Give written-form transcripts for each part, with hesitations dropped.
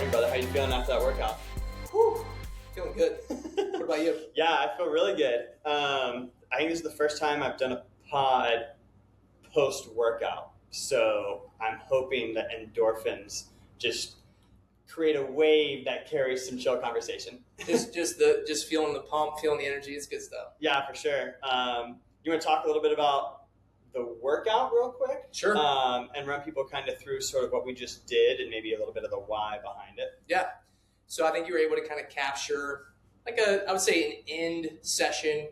morning, brother. How you feeling after that workout? Whew, feeling good. What about you? Yeah, I feel really good. I think this is the first time I've done a pod post-workout. So I'm hoping that endorphins just create a wave that carries some chill conversation. just feeling the pump, feeling the energy. It's good stuff. Yeah, for sure. You want to talk a little bit about the workout real quick? Sure. And run people kind of through sort of what we just did and maybe a little bit of the why behind it. Yeah. So I think you were able to kind of capture I would say an end session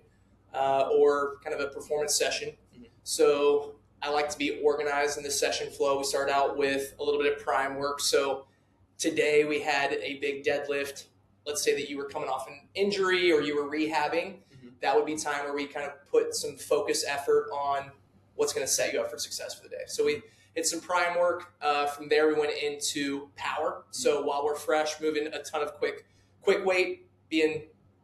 or kind of a performance session. Mm-hmm. So I like to be organized in the session flow. We start out with a little bit of prime work. So today we had a big deadlift. Let's say that you were coming off an injury or you were rehabbing. Mm-hmm. That would be time where we kind of put some focus effort on what's going to set you up for success for the day. So we did some prime work. From there, we went into power. Mm-hmm. So while we're fresh, moving a ton of quick weight, being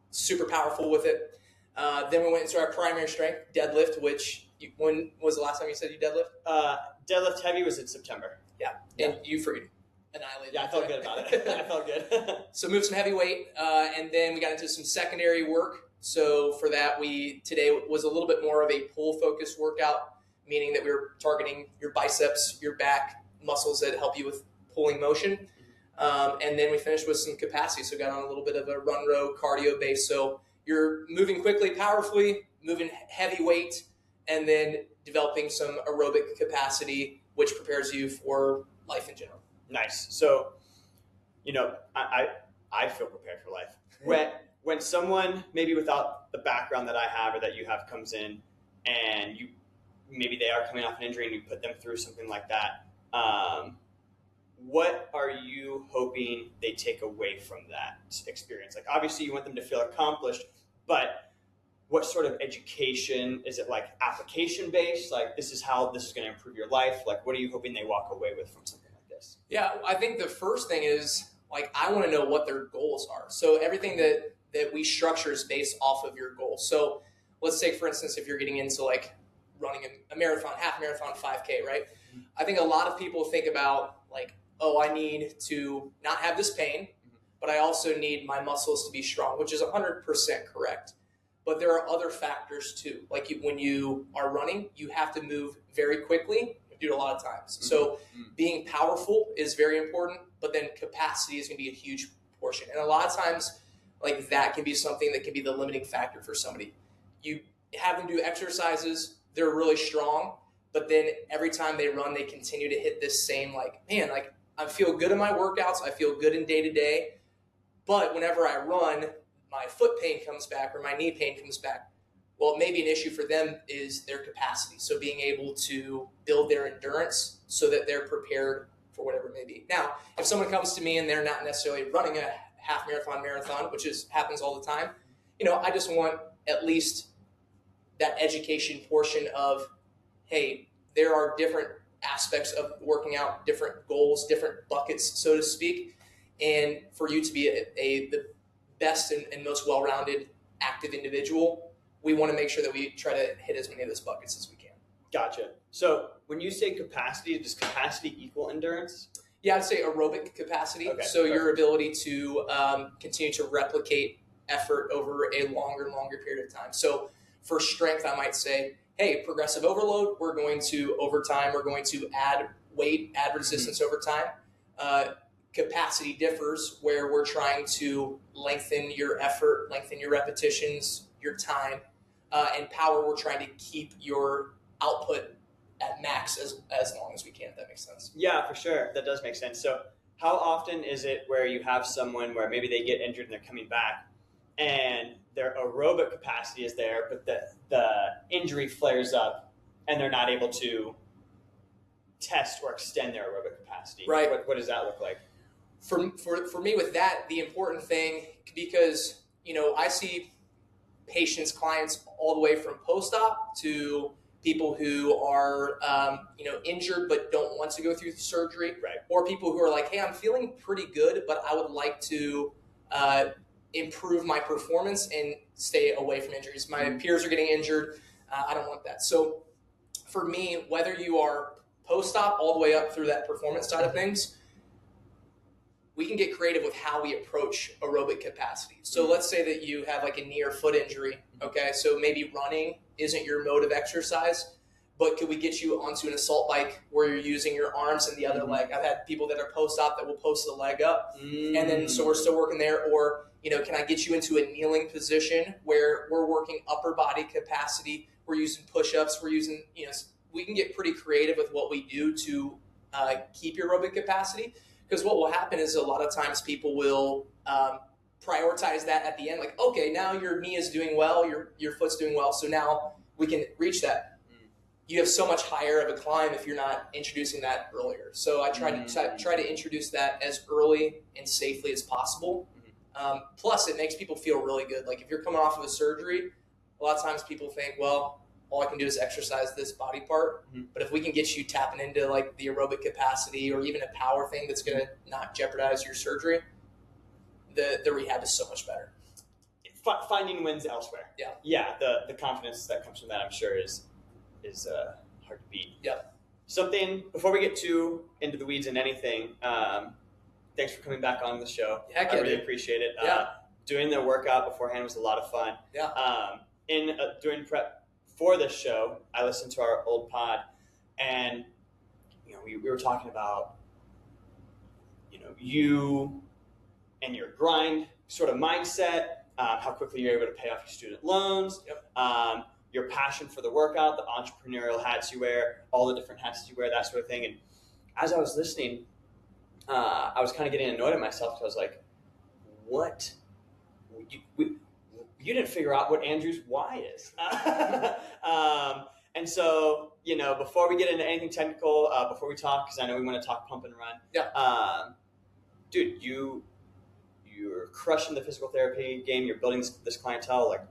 super powerful with it. Then we went into our primary strength, deadlift, which when was the last time you said you deadlift? Deadlift heavy was in September. Yeah. And you freaking annihilated. Yeah, I felt good about it. I felt good. So moved some heavy weight, and then we got into some secondary work. So for that, today was a little bit more of a pull focused workout, meaning that we were targeting your biceps, your back muscles that help you with pulling motion. And then we finished with some capacity. So got on a little bit of a run row cardio base. So you're moving quickly, powerfully, moving heavy weight, and then developing some aerobic capacity, which prepares you for life in general. Nice. So, I feel prepared for life. When someone maybe without the background that I have or that you have comes in and maybe they are coming off an injury and you put them through something like that, what are you hoping they take away from that experience? Like, obviously you want them to feel accomplished, but what sort of education? Is it like application based? Like, this is how this is going to improve your life? Like, what are you hoping they walk away with from something like this? Yeah, I think the first thing is, I want to know what their goals are. So everything that we structure is based off of your goals. So let's say, for instance, if you're getting into running a marathon, half marathon, 5K, right? Mm-hmm. I think a lot of people think about I need to not have this pain, but I also need my muscles to be strong, which is 100% correct. But there are other factors too. When you are running, you have to move very quickly. You do it a lot of times. Mm-hmm. So being powerful is very important, but then capacity is going to be a huge portion. And a lot of times, that can be something that can be the limiting factor for somebody. You have them do exercises, they're really strong, but then every time they run, they continue to hit this same, I feel good in my workouts, I feel good in day-to-day, but whenever I run, my foot pain comes back or my knee pain comes back. Well, maybe an issue for them is their capacity. So being able to build their endurance so that they're prepared for whatever it may be. Now, if someone comes to me and they're not necessarily running a half marathon, which happens all the time, I just want at least that education portion of, hey, there are different aspects of working out, different goals, different buckets, so to speak. And for you to be the best and most well-rounded active individual, we want to make sure that we try to hit as many of those buckets as we can. Gotcha. So when you say capacity, does capacity equal endurance? Yeah, I'd say aerobic capacity. Okay, so perfect. Your ability to continue to replicate effort over a longer period of time. So for strength, I might say, hey, progressive overload, we're going to add weight, add resistance over time. Capacity differs where we're trying to lengthen your effort, lengthen your repetitions, your time, and power, we're trying to keep your output at max as long as we can, if that makes sense. Yeah, for sure. That does make sense. So how often is it where you have someone where maybe they get injured and they're coming back and their aerobic capacity is there, but the injury flares up and they're not able to test or extend their aerobic capacity? Right. What does that look like? For me with that, the important thing, because, I see patients, clients all the way from post-op to people who are, injured but don't want to go through the surgery, right? Or people who are like, hey, I'm feeling pretty good, but I would like to improve my performance and stay away from injuries. My peers are getting injured. I don't want that. So for me, whether you are post-op all the way up through that performance side of things, we can get creative with how we approach aerobic capacity. So let's say that you have like a knee or foot injury. Okay, so maybe running isn't your mode of exercise, but could we get you onto an assault bike where you're using your arms and the other leg? I've had people that are post-op that will post the leg up, and then so we're still working there. Or, can I get you into a kneeling position where we're working upper body capacity? We're using push-ups. We're using, we can get pretty creative with what we do to keep your aerobic capacity. Because what will happen is a lot of times people will prioritize that at the end. Like, okay, now your knee is doing well, your foot's doing well, so now we can reach that. You have so much higher of a climb if you're not introducing that earlier. So I try to introduce that as early and safely as possible. Plus, it makes people feel really good. Like if you're coming off of a surgery, a lot of times people think, well, all I can do is exercise this body part. But if we can get you tapping into like the aerobic capacity or even a power thing that's going to not jeopardize your surgery, the rehab is so much better. Finding wins elsewhere. Yeah. The confidence that comes from that, I'm sure, is hard to beat. Yep. Something before we get too into the weeds and anything. Thanks for coming back on the show. Heck I yeah, really dude. appreciate it. Yeah. Doing the workout beforehand was a lot of fun. Yeah. Doing prep for this show, I listened to our old pod, and we were talking about you and your grind sort of mindset, how quickly you're able to pay off your student loans. Yep. Your passion for the workout, the entrepreneurial hats you wear, all the different hats you wear, that sort of thing. And as I was listening, I was kind of getting annoyed at myself because I was like, what? You didn't figure out what Andrew's why is. And so, before we get into anything technical, before we talk, because I know we want to talk pump and run. Yeah. Dude, you're crushing the physical therapy game. You're building this clientele. Like,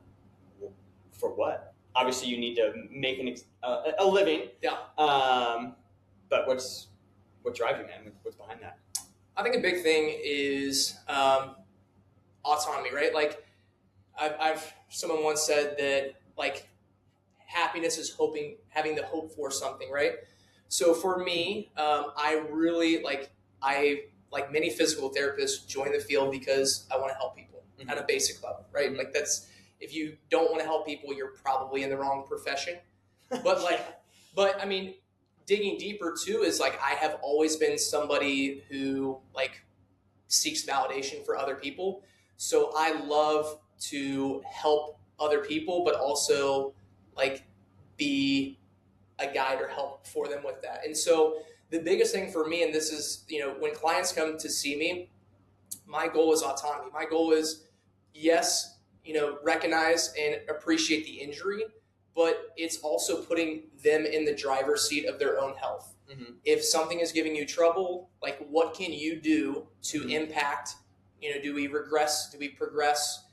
for what? Obviously, you need to make a living. Yeah. But what drives you, man? What's behind that? I think a big thing is autonomy, right? Like, someone once said that like happiness is having the hope for something, right? So for me, I really like many physical therapists join the field because I want to help people at a basic level, right? Mm-hmm. Like if you don't want to help people, you're probably in the wrong profession. But I mean, digging deeper too is like, I have always been somebody who like seeks validation for other people. So I love to help other people, but also like be a guide or help for them with that. And so the biggest thing for me, and this is, when clients come to see me, my goal is autonomy. My goal is, yes, recognize and appreciate the injury, but it's also putting them in the driver's seat of their own health. Mm-hmm. If something is giving you trouble, like what can you do to impact, do we regress? Do we progress?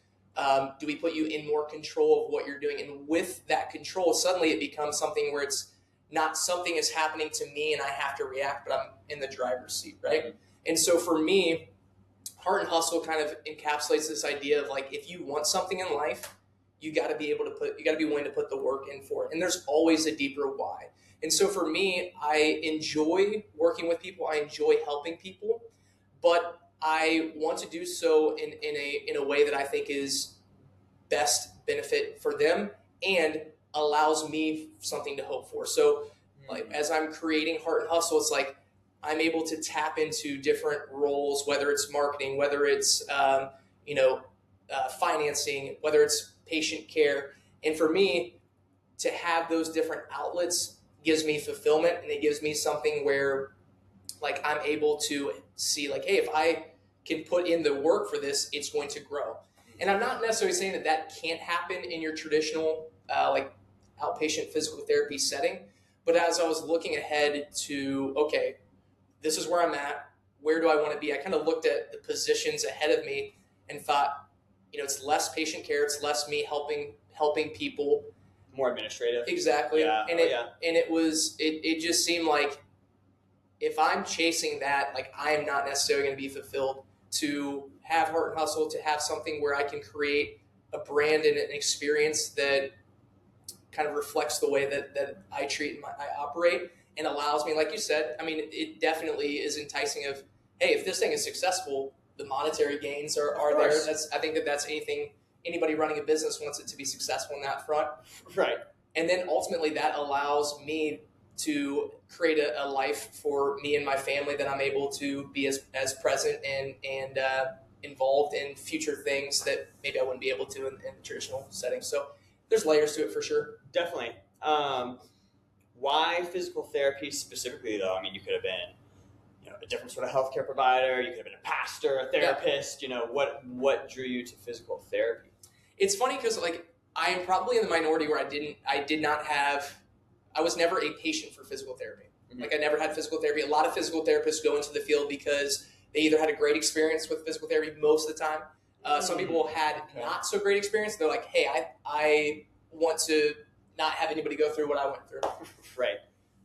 Do we put you in more control of what you're doing? And with that control, suddenly it becomes something where it's not something is happening to me and I have to react, but I'm in the driver's seat, right? Mm-hmm. And so for me, Heart and Hustle kind of encapsulates this idea of like, if you want something in life, you got to be willing to put the work in for it. And there's always a deeper why. And so for me, I enjoy working with people. I enjoy helping people, but I want to do so in a way that I think is best benefit for them and allows me something to hope for. So like as I'm creating Heart and Hustle, it's like I'm able to tap into different roles, whether it's marketing, whether it's financing, whether it's patient care. And for me to have those different outlets gives me fulfillment, and it gives me something where like I'm able to see like, hey, if I can put in the work for this, it's going to grow. And I'm not necessarily saying that can't happen in your traditional like outpatient physical therapy setting. But as I was looking ahead to, okay, this is where I'm at, where do I want to be? I kind of looked at the positions ahead of me and thought, it's less patient care, it's less me helping people. More administrative. Exactly. Yeah. And it just seemed like if I'm chasing that, like I am not necessarily going to be fulfilled. To have Heart and Hustle, to have something where I can create a brand and an experience that kind of reflects the way that I treat and I operate and allows me, like you said, I mean, it definitely is enticing of, hey, if this thing is successful, the monetary gains are there. I think that's anybody running a business wants it to be successful in that front. Right. And then ultimately that allows me to create a life for me and my family that I'm able to be as present and involved in future things that maybe I wouldn't be able to in the traditional setting. So there's layers to it for sure. Definitely. Why physical therapy specifically, though? I mean, you could have been, a different sort of healthcare provider. You could have been a pastor, a therapist. Yeah. What drew you to physical therapy? It's funny because I am probably in the minority where I was never a patient for physical therapy. Mm-hmm. I never had physical therapy. A lot of physical therapists go into the field because they either had a great experience with physical therapy most of the time. Some people had not so great experience. They're like, hey, I want to not have anybody go through what I went through. Right.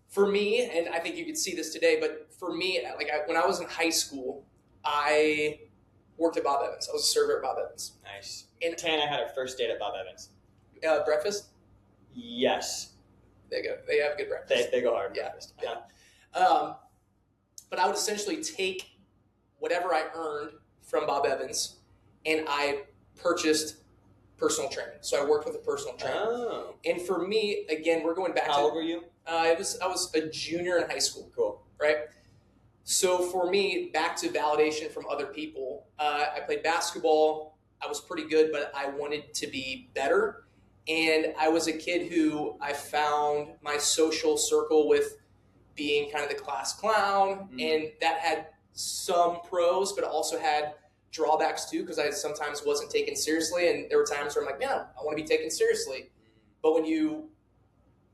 For me, and I think you could see this today, but for me, when I was in high school, I worked at Bob Evans. I was a server at Bob Evans. Nice. And Tana had her first date at Bob Evans. Breakfast? Yes. They have a good breakfast. They go hard. Yeah. Breakfast. Yeah. But I would essentially take whatever I earned from Bob Evans, and I purchased personal training. So I worked with a personal trainer. Oh. And for me, again, we're going back to... How old were you? I was a junior in high school. Cool. Right? So for me, back to validation from other people, I played basketball. I was pretty good, but I wanted to be better. And I was a kid who I found my social circle with being kind of the class clown. Mm-hmm. And that had some pros, but also had drawbacks too, because I sometimes wasn't taken seriously. And there were times where I'm like, man, I want to be taken seriously. But when you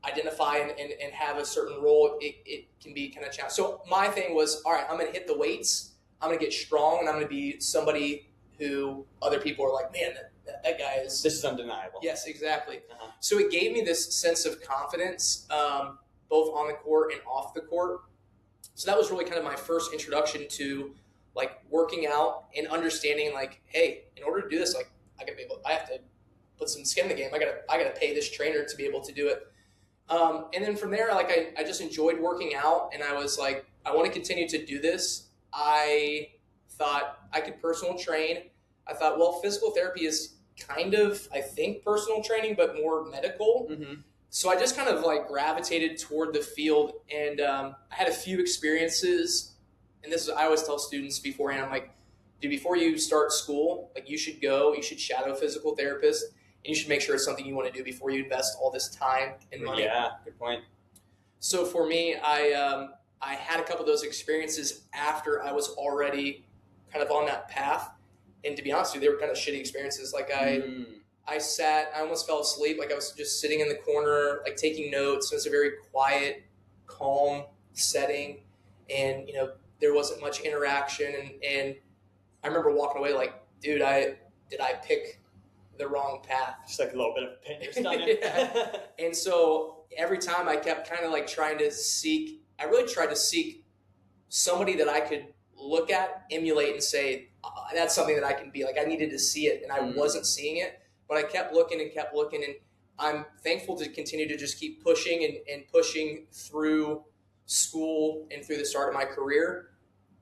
identify and have a certain role, it can be kind of challenging. So my thing was, all right, I'm going to hit the weights. I'm going to get strong, and I'm going to be somebody who other people are like, man, that guy is... This is undeniable. Yes, exactly. Uh-huh. So it gave me this sense of confidence, both on the court and off the court. So that was really kind of my first introduction to working out and understanding hey, in order to do this, I have to put some skin in the game. I gotta pay this trainer to be able to do it. And then from there, I just enjoyed working out, and I was like, I want to continue to do this. I thought I could personal train. I thought, well, physical therapy is kind of, I think, personal training, but more medical. Mm-hmm. So I just kind of gravitated toward the field, and I had a few experiences. And this is, I always tell students beforehand, I'm like, dude, before you start school, you should shadow a physical therapist, and you should make sure it's something you want to do before you invest all this time and money. Yeah, good point. So for me, I had a couple of those experiences after I was already kind of on that path. And to be honest with you, they were kind of shitty experiences. I almost fell asleep. I was just sitting in the corner, taking notes. It was a very quiet, calm setting. And, there wasn't much interaction. And I remember walking away dude, did I pick the wrong path? Just a little bit of a pin in your stomach. Yeah. And so every time I kept kind of I really tried to seek somebody that I could look at, emulate, and say, that's something that I can be. I needed to see it, and I wasn't seeing it, but I kept looking, and I'm thankful to continue to just keep pushing and pushing through school and through the start of my career.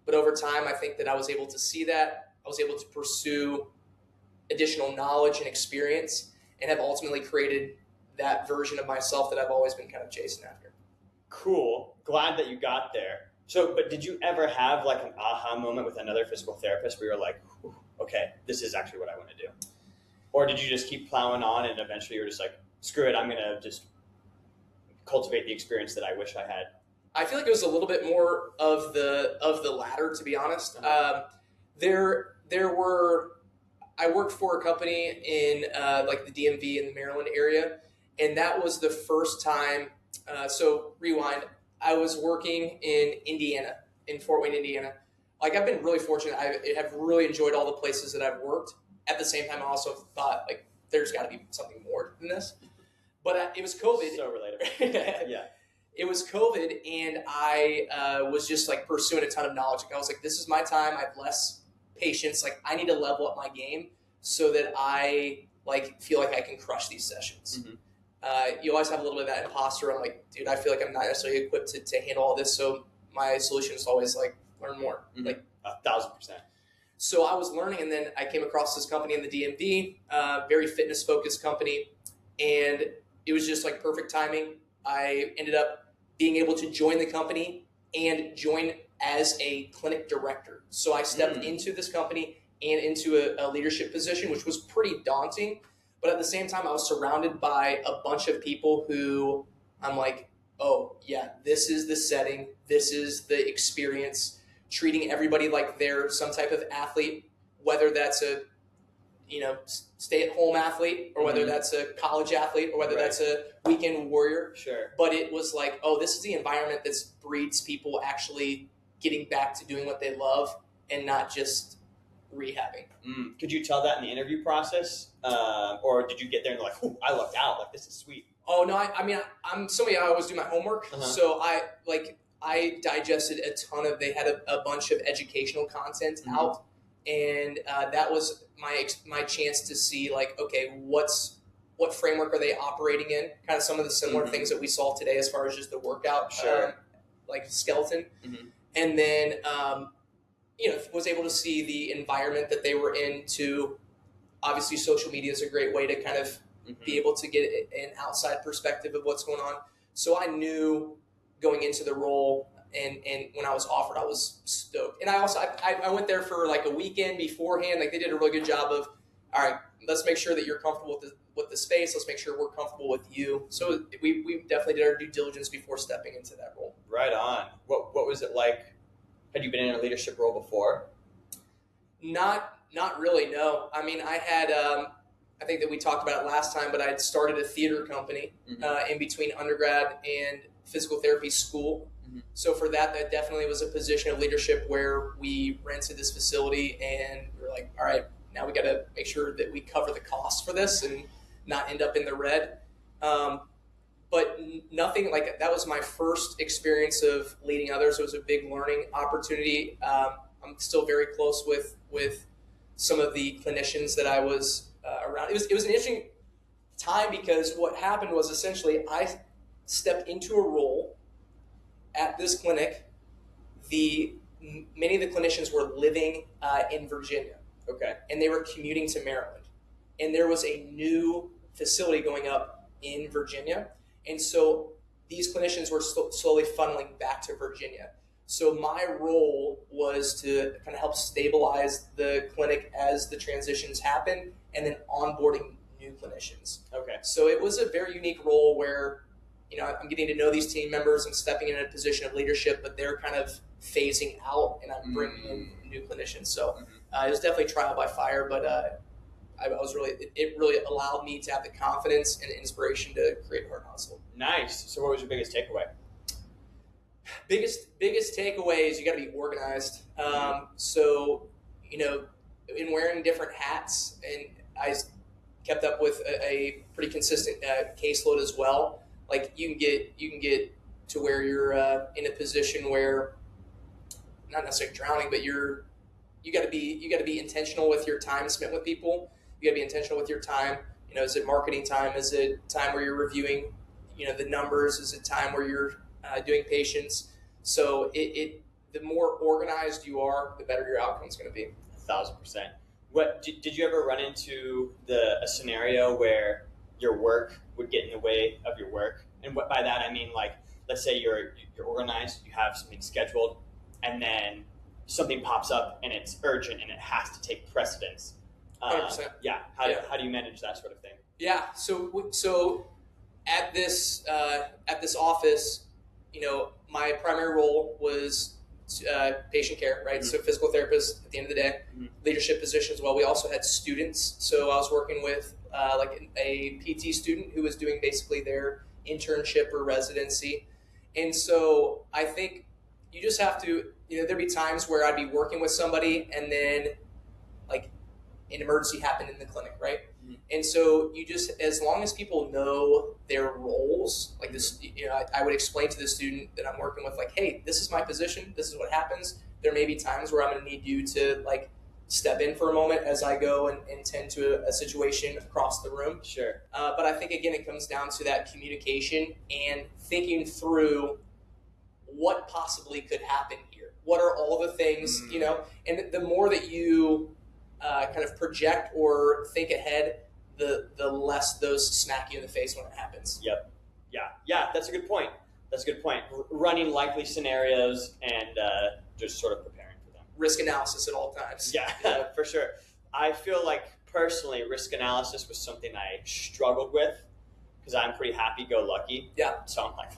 But over time, I think that I was able to see that. I was able to pursue additional knowledge and experience, and have ultimately created that version of myself that I've always been kind of chasing after. Cool. Glad that you got there. So, but did you ever have an aha moment with another physical therapist where you're like, okay, this is actually what I want to do? Or did you just keep plowing on and eventually you're just like, screw it, I'm going to just cultivate the experience that I wish I had? I feel like it was a little bit more of the latter, to be honest. I worked for a company in the DMV in the Maryland area, and that was the first time. So rewind, I was working in Indiana, in Fort Wayne, Indiana. I've been really fortunate. I have really enjoyed all the places that I've worked. At the same time, I also thought there's got to be something more than this. But it was COVID. So relatable. Yeah. It was COVID, and I was just pursuing a ton of knowledge. I was like, this is my time. I have less patience. I need to level up my game so that I feel like I can crush these sessions. Mm-hmm. You always have a little bit of that imposter. I'm like, dude, I feel like I'm not necessarily equipped to handle all this. So my solution is always learn more. Mm-hmm. Like 1,000%. So I was learning, and then I came across this company in the DMV, very fitness focused company, and it was just like perfect timing. I ended up being able to join the company and join as a clinic director. So I stepped into this company and into a leadership position, which was pretty daunting. But at the same time, I was surrounded by a bunch of people who I'm like, oh yeah, this is the setting, this is the experience. Treating everybody like they're some type of athlete, whether that's a stay-at-home athlete or whether that's a college athlete or whether that's a weekend warrior. Sure. But it was like, oh, this is the environment that breeds people actually getting back to doing what they love and not just rehabbing. Could you tell that in the interview process, or did you get there and like, I lucked out, like this is sweet? Oh no, I'm somebody, I always do my homework, so I digested a ton of. They had a bunch of educational content out, and that was my chance to see like, okay, what framework are they operating in? Kind of some of the similar things that we saw today as far as just the workout, like skeleton, and then was able to see the environment that they were in. To obviously, social media is a great way to kind of be able to get an outside perspective of what's going on. So I knew going into the role, and when I was offered, I was stoked. And I went there for like a weekend beforehand. Like they did a really good job of, all right, let's make sure that you're comfortable with the space. Let's make sure we're comfortable with you. So we definitely did our due diligence before stepping into that role. Right on. What was it like? Had you been in a leadership role before? Not really, no. I mean, I had, I think that we talked about it last time, but I had started a theater company in between undergrad and physical therapy school. So for that definitely was a position of leadership where we rented this facility and we were like, all right, now we got to make sure that we cover the costs for this and not end up in the red. But nothing like that was my first experience of leading others. It was a big learning opportunity. I'm still very close with some of the clinicians that I was around. It was an interesting time because what happened was essentially I stepped into a role at this clinic. Many of the clinicians were living in Virginia, and they were commuting to Maryland, and there was a new facility going up in Virginia, and so these clinicians were slowly funneling back to Virginia. So my role was to kind of help stabilize the clinic as the transitions happen, and then onboarding new clinicians. So it was a very unique role where, I'm getting to know these team members and stepping in a position of leadership, but they're kind of phasing out, and I'm bringing in new clinicians. So it was definitely trial by fire, but it really allowed me to have the confidence and inspiration to create Hart Hustle. Nice. So what was your biggest takeaway? Biggest takeaway is you got to be organized. So, in wearing different hats, and I kept up with a pretty consistent caseload as well. Like you can get to where you're in a position where not necessarily drowning, but you got to be intentional with your time spent with people. You got to be intentional with your time. Is it marketing time? Is it time where you're reviewing, the numbers? Is it time where you're doing patients? So the more organized you are, the better your outcome is going to be. 1,000%. What did you ever run into a scenario where your work would get in the way of your work? And what by that I mean, like, let's say you're organized, you have something scheduled, and then something pops up and it's urgent and it has to take precedence. 100%. How do you manage that sort of thing? Yeah. So at this office, my primary role was patient care, right? So physical therapist at the end of the day, leadership position as well. We also had students. So I was working with like a PT student who was doing basically their internship or residency. And so I think you just have to, there'd be times where I'd be working with somebody and then like an emergency happened in the clinic, right? And so you just, as long as people know their roles, like this, I would explain to the student that I'm working with, like, hey, this is my position. This is what happens. There may be times where I'm going to need you to like step in for a moment as I go and tend to a situation across the room. Sure. But I think, again, it comes down to that communication and thinking through what possibly could happen here. what are all the things, and the more that you kind of project or think ahead, the less those smack you in the face when it happens. Yep. Yeah. That's a good point. Running likely scenarios and just sort of preparing for them. Risk analysis at all times. Yeah, for sure. I feel like personally, risk analysis was something I struggled with because I'm pretty happy-go-lucky. Yeah. So I'm like,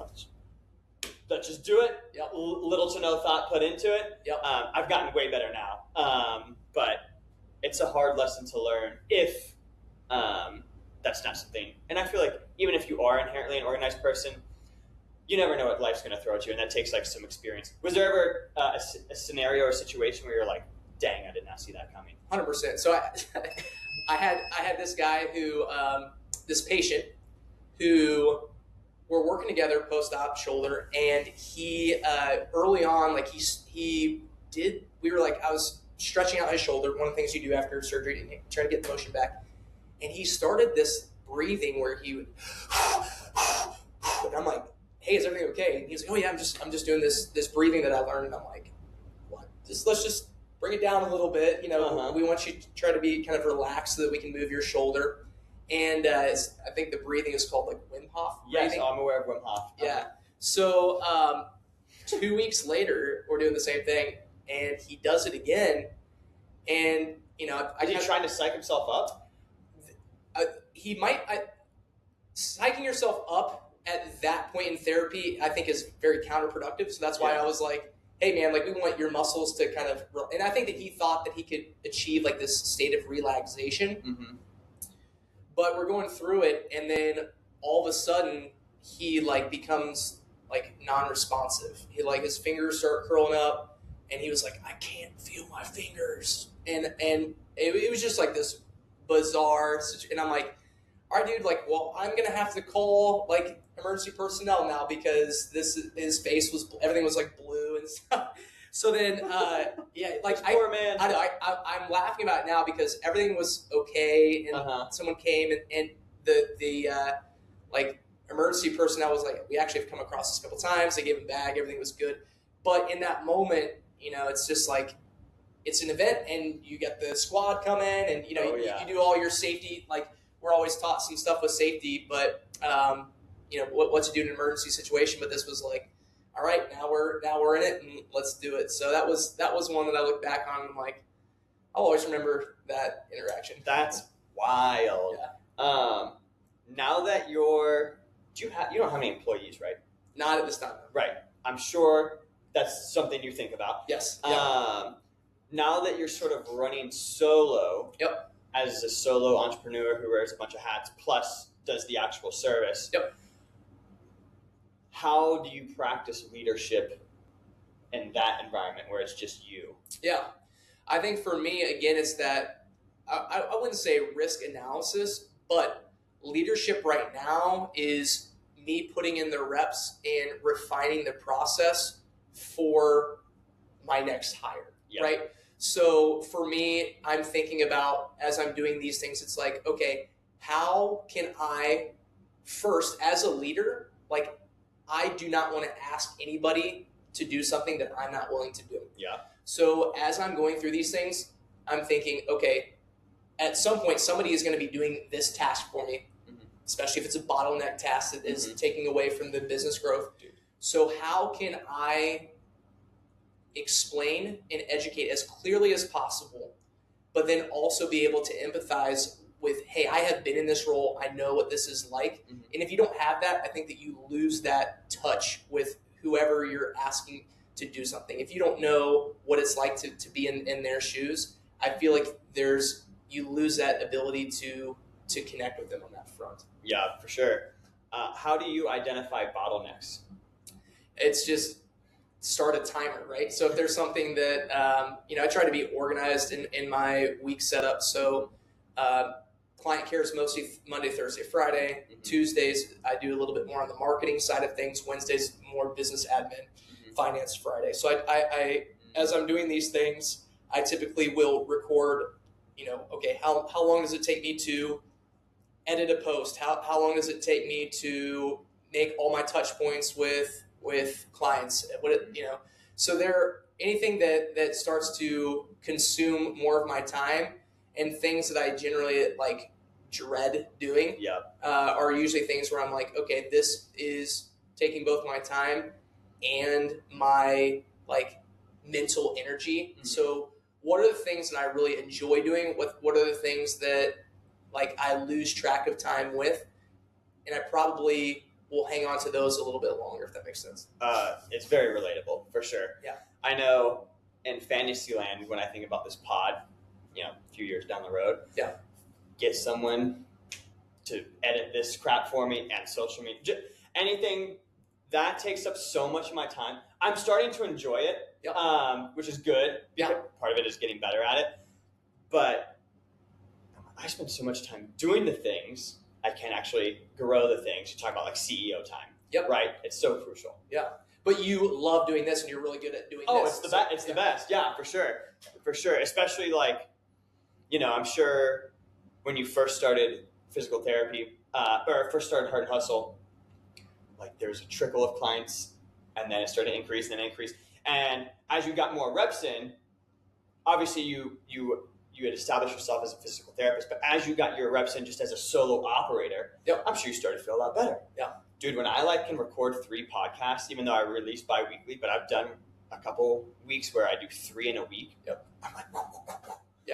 let's just do it. Yep. Little to no thought put into it. Yep. I've gotten way better now, but it's a hard lesson to learn if that's not something. And I feel like even if you are inherently an organized person, you never know what life's going to throw at you, and that takes like some experience. Was there ever a scenario or a situation where you're like, dang, I did not see that coming? 100%. So I had this guy who, this patient who we're working together post-op shoulder, and he early on, like I was stretching out his shoulder, one of the things you do after surgery, trying to get the motion back, and he started this breathing where he would, and I'm like, hey, is everything okay? And he's like, oh yeah, I'm just doing this breathing that I learned, and I'm like, what? Let's just bring it down a little bit. We want you to try to be kind of relaxed so that we can move your shoulder. And I think the breathing is called like Wim Hof breathing. Yes, I'm aware of Wim Hof. Yeah. So 2 weeks later, we're doing the same thing, and he does it again. And Is he trying to psych himself up? He might. Psyching yourself up at that point in therapy, I think, is very counterproductive. So that's why I was like, hey man, like we want your muscles to kind of, and I think that he thought that he could achieve like this state of relaxation. Mm-hmm. But we're going through it, and then all of a sudden he like becomes like non-responsive. He like his fingers start curling up, and he was like, I can't feel my fingers, and it was just like this bizarre situation. And I'm like, all right, dude, like, well, I'm gonna have to call like emergency personnel now because his face was, everything was like blue and stuff. So then, like poor man. I know, I'm laughing about it now because everything was okay, and someone came, and the like emergency personnel was like, we actually have come across this a couple times. They gave him a bag, everything was good. But in that moment, it's just like, it's an event, and you get the squad come in, and you do all your safety. Like, we're always taught some stuff with safety, but what to do in an emergency situation. But this was like, all right, now we're in it, and let's do it. So that was one that I look back on, and I'm like, I'll always remember that interaction. That's wild. Yeah. Now that you don't have any employees, right? Not at this time. Right. I'm sure that's something you think about. Yes. Now that you're sort of running solo, yep, as a solo entrepreneur who wears a bunch of hats plus does the actual service, yep, how do you practice leadership in that environment where it's just you? Yeah. I think for me, again, it's that I wouldn't say risk analysis, but leadership right now is me putting in the reps and refining the process for my next hire, yep, right? So for me, I'm thinking about, as I'm doing these things, it's like, okay, how can I first, as a leader, like, I do not want to ask anybody to do something that I'm not willing to do. Yeah. So as I'm going through these things, I'm thinking, okay, at some point, somebody is going to be doing this task for me, especially if it's a bottleneck task that is taking away from the business growth. Dude. So how can I explain and educate as clearly as possible, but then also be able to empathize with, hey, I have been in this role, I know what this is like. And if you don't have that, I think that you lose that touch with whoever you're asking to do something. If you don't know what it's like to be in their shoes, I feel like you lose that ability to connect with them on that front. Yeah, for sure. How do you identify bottlenecks? It's just start a timer, right? So if there's something that, I try to be organized in my week setup. So client care is mostly Monday, Thursday, Friday. Tuesdays, I do a little bit more on the marketing side of things. Wednesdays, more business admin. Finance Friday. So I as I'm doing these things, I typically will record, okay, how long does it take me to edit a post? How long does it take me to make all my touch points with clients? So anything that starts to consume more of my time and things that I generally like dread doing are usually things where I'm like, okay, this is taking both my time and my like mental energy. Mm-hmm. So what are the things that I really enjoy doing? What are the things that like I lose track of time with? And I probably will hang on to those a little bit longer, if that makes sense. It's very relatable, for sure. Yeah. I know in Fantasyland, when I think about this pod, a few years down the road, get someone to edit this crap for me and social media, anything that takes up so much of my time. I'm starting to enjoy it, which is good. Yeah. Part of it is getting better at it. But I spend so much time doing the things, I can actually grow the things. You talk about like CEO time. Yep. Right? It's so crucial. Yeah. But you love doing this and you're really good at doing this. It's the best. Yeah, for sure. For sure. Especially like, I'm sure when you first started physical therapy, or first started Heart and Hustle, like there's a trickle of clients and then it started to increase and then increase. And as you got more reps in, obviously you had established yourself as a physical therapist, but as you got your reps in just as a solo operator, I'm sure you started to feel a lot better. Yeah. Dude, when I can record 3 podcasts, even though I release bi-weekly, but I've done a couple weeks where I do 3 in a week. Yep. I'm like,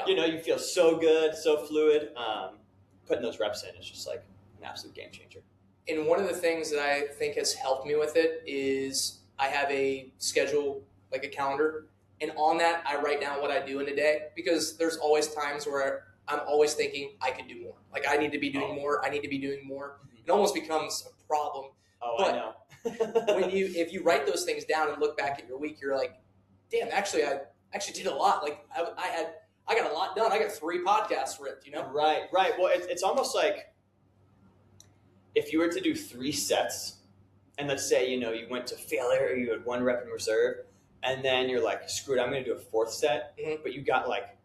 you feel so good, so fluid. Putting those reps in is just like an absolute game changer. And one of the things that I think has helped me with it is I have a schedule, like a calendar. And on that, I write down what I do in a day, because there's always times where I'm always thinking I could do more. Like I need to be doing more. I need to be doing more. It almost becomes a problem. I know. if you write those things down and look back at your week, you're like, damn, actually, I actually did a lot. Like I got a lot done. I got 3 podcasts ripped, Right. Well, it's almost like if you were to do 3 sets, and let's say, you went to failure, or you had 1 rep in reserve, and then you're like, screw it, I'm going to do a 4th set, but you got like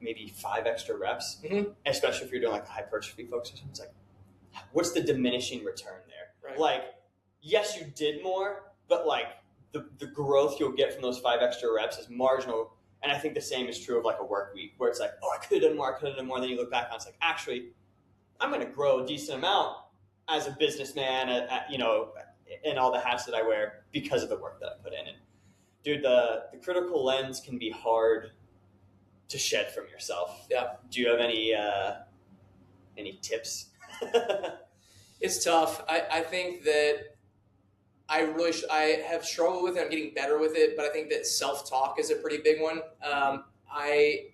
maybe 5 extra reps, especially if you're doing like a hypertrophy focus or something. It's like, what's the diminishing return there? Right. Like, yes, you did more, but like the growth you'll get from those 5 extra reps is marginal. And I think the same is true of like a work week, where it's like, I could have done more, and then you look back on it's like, actually, I'm going to grow a decent amount as a businessman, and all the hats that I wear because of the work that I put in. And dude, the critical lens can be hard to shed from yourself. Yeah. Do you have any tips? It's tough. I think that I have struggled with it. I'm getting better with it, but I think that self-talk is a pretty big one. I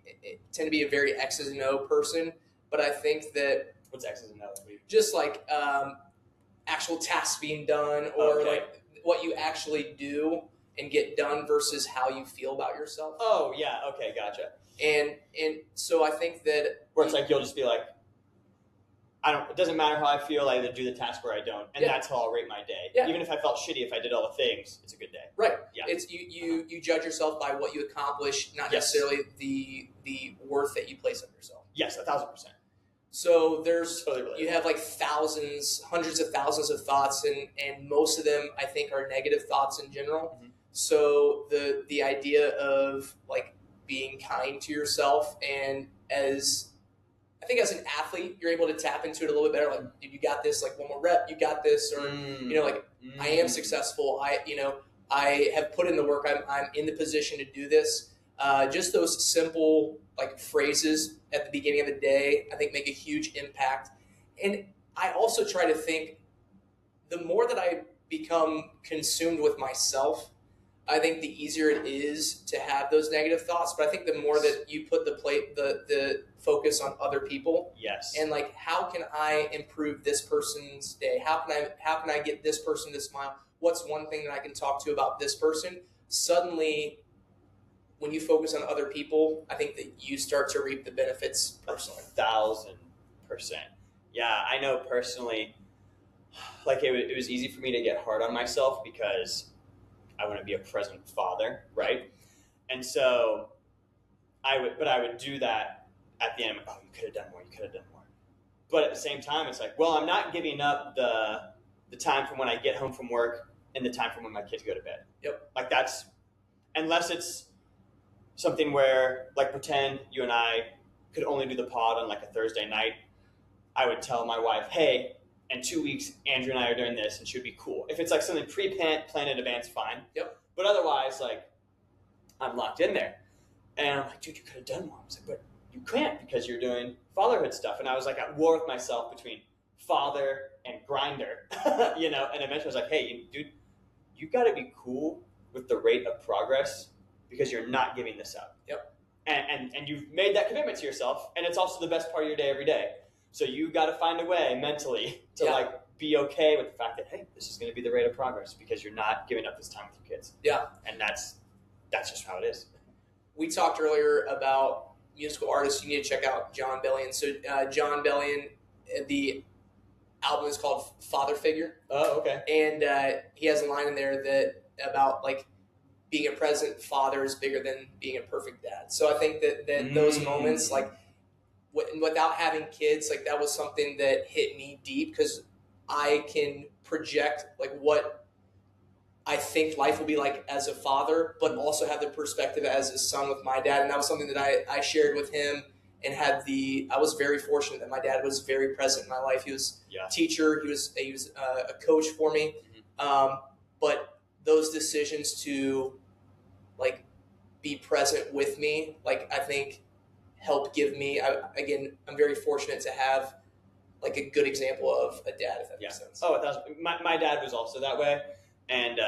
tend to be a very X's and O person, but I think that what's X's and O's? Just like actual tasks being done, or like what you actually do and get done versus how you feel about yourself. Oh yeah, okay, gotcha. And so I think that where it's like you'll just be like, it doesn't matter how I feel, I either do the task or I don't. And that's how I'll rate my day. Yeah. Even if I felt shitty, if I did all the things, it's a good day. Right. Yeah. It's you judge yourself by what you accomplish, not necessarily the worth that you place on yourself. Yes, 1,000%. So totally you have like hundreds of thousands of thoughts, and most of them I think are negative thoughts in general. Mm-hmm. So the idea of like being kind to yourself, and I think as an athlete, you're able to tap into it a little bit better. Like, dude, you got this. Like, one more rep, you got this. Or I am successful. I have put in the work. I'm in the position to do this. Just those simple like phrases at the beginning of the day, I think make a huge impact. And I also try to think, the more that I become consumed with myself, I think the easier it is to have those negative thoughts. But I think the more that you put the focus on other people, yes, and like, how can I improve this person's day? How can I get this person to smile? What's one thing that I can talk to about this person? Suddenly, when you focus on other people, I think that you start to reap the benefits personally. 1,000%. Yeah, I know personally, like it was easy for me to get hard on myself because I want to be a present father, right? And so I would do that at the end. Oh, you could have done more. You could have done more. But at the same time, it's like, well, I'm not giving up the time from when I get home from work and the time from when my kids go to bed. Yep. Like that's unless it's something where, like, pretend you and I could only do the pod on like a Thursday night, I would tell my wife, hey, in 2 weeks, Andrew and I are doing this, and she'd be cool. If it's like something planned in advance, fine. Yep. But otherwise, like, I'm locked in there. And I'm like, dude, you could have done more. I was like, but you can't because you're doing fatherhood stuff. And I was like at war with myself between father and grinder, you know, and eventually I was like, hey, dude, you got to be cool with the rate of progress because you're not giving this up. Yep. And you've made that commitment to yourself, and it's also the best part of your day every day. So you got to find a way mentally to like be okay with the fact that, hey, this is going to be the rate of progress because you're not giving up this time with your kids. Yeah. And that's just how it is. We talked earlier about musical artists. You need to check out John Bellion. So John Bellion, the album is called Father Figure. Oh, okay. And he has a line in there that about like being a present father is bigger than being a perfect dad. So I think that those moments, like without having kids, like that was something that hit me deep because I can project like what I think life will be like as a father, but also have the perspective as a son with my dad. And that was something that I shared with him and I was very fortunate that my dad was very present in my life. He was a teacher. He was a coach for me. But those decisions to like be present with me, like I think help give me, I'm very fortunate to have like a good example of a dad, if that makes sense. Oh, my dad was also that way. And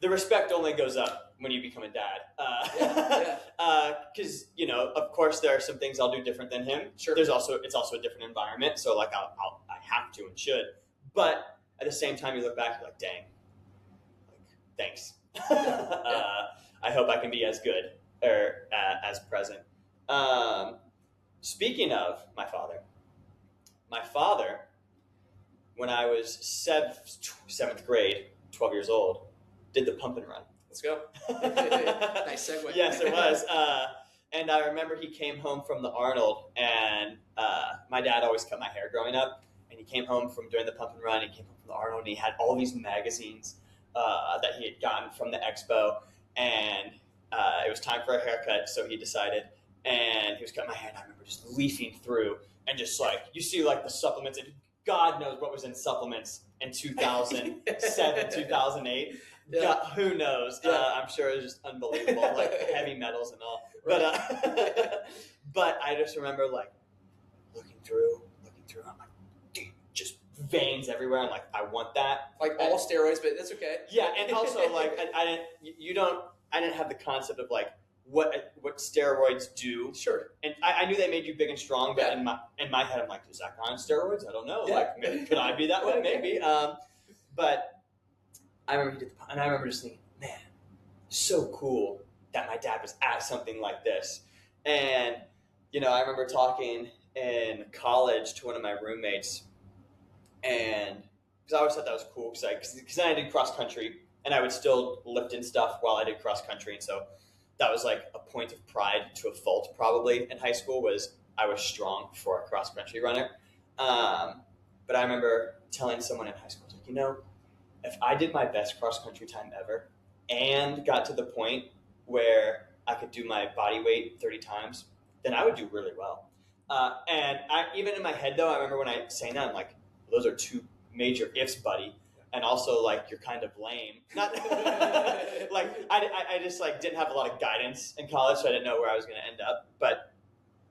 the respect only goes up when you become a dad. Because, you know, of course there are some things I'll do different than him. Sure. It's also a different environment. So like I have to and should. But at the same time, you look back, you're like, dang, like, thanks. I hope I can be as good or as present. Speaking of my father, when I was seventh grade, 12 years old, did the pump and run. Let's go. Nice segue. Yes, it was. And I remember he came home from the Arnold, and my dad always cut my hair growing up. And he came home from doing the pump and run. He came home from the Arnold, and he had all these magazines that he had gotten from the expo. And it was time for a haircut, so he decided. And he was cutting my hair, and I remember just leafing through and just like, you see like the supplements, and God knows what was in supplements in 2007, 2008. Yeah. God, who knows? Yeah. I'm sure it was just unbelievable, like heavy metals and all. Right. But I just remember like looking through. I'm like, dude, just veins everywhere. I'm like, I want that. Like all steroids, but that's okay. Yeah, and also like I didn't have the concept of like what steroids do. Sure. And I knew they made you big and strong, but in my head I'm like, is that kind of steroids? I don't know. Yeah. Like, maybe, could I be that way? Maybe. But I remember he did and I remember just thinking, man, so cool that my dad was at something like this. And you know, I remember talking in college to one of my roommates, and because I always thought that was cool because then I did cross country, and I would still lift in stuff while I did cross country, and so that was like a point of pride to a fault probably in high school was I was strong for a cross country runner. But I remember telling someone in high school, I was like, you know, if I did my best cross country time ever and got to the point where I could do my body weight 30 times, then I would do really well. And even in my head though, I remember when I saying that, I'm like, those are two major ifs, buddy. And also, like, you're kind of lame. Not like I just like didn't have a lot of guidance in college, so I didn't know where I was going to end up. But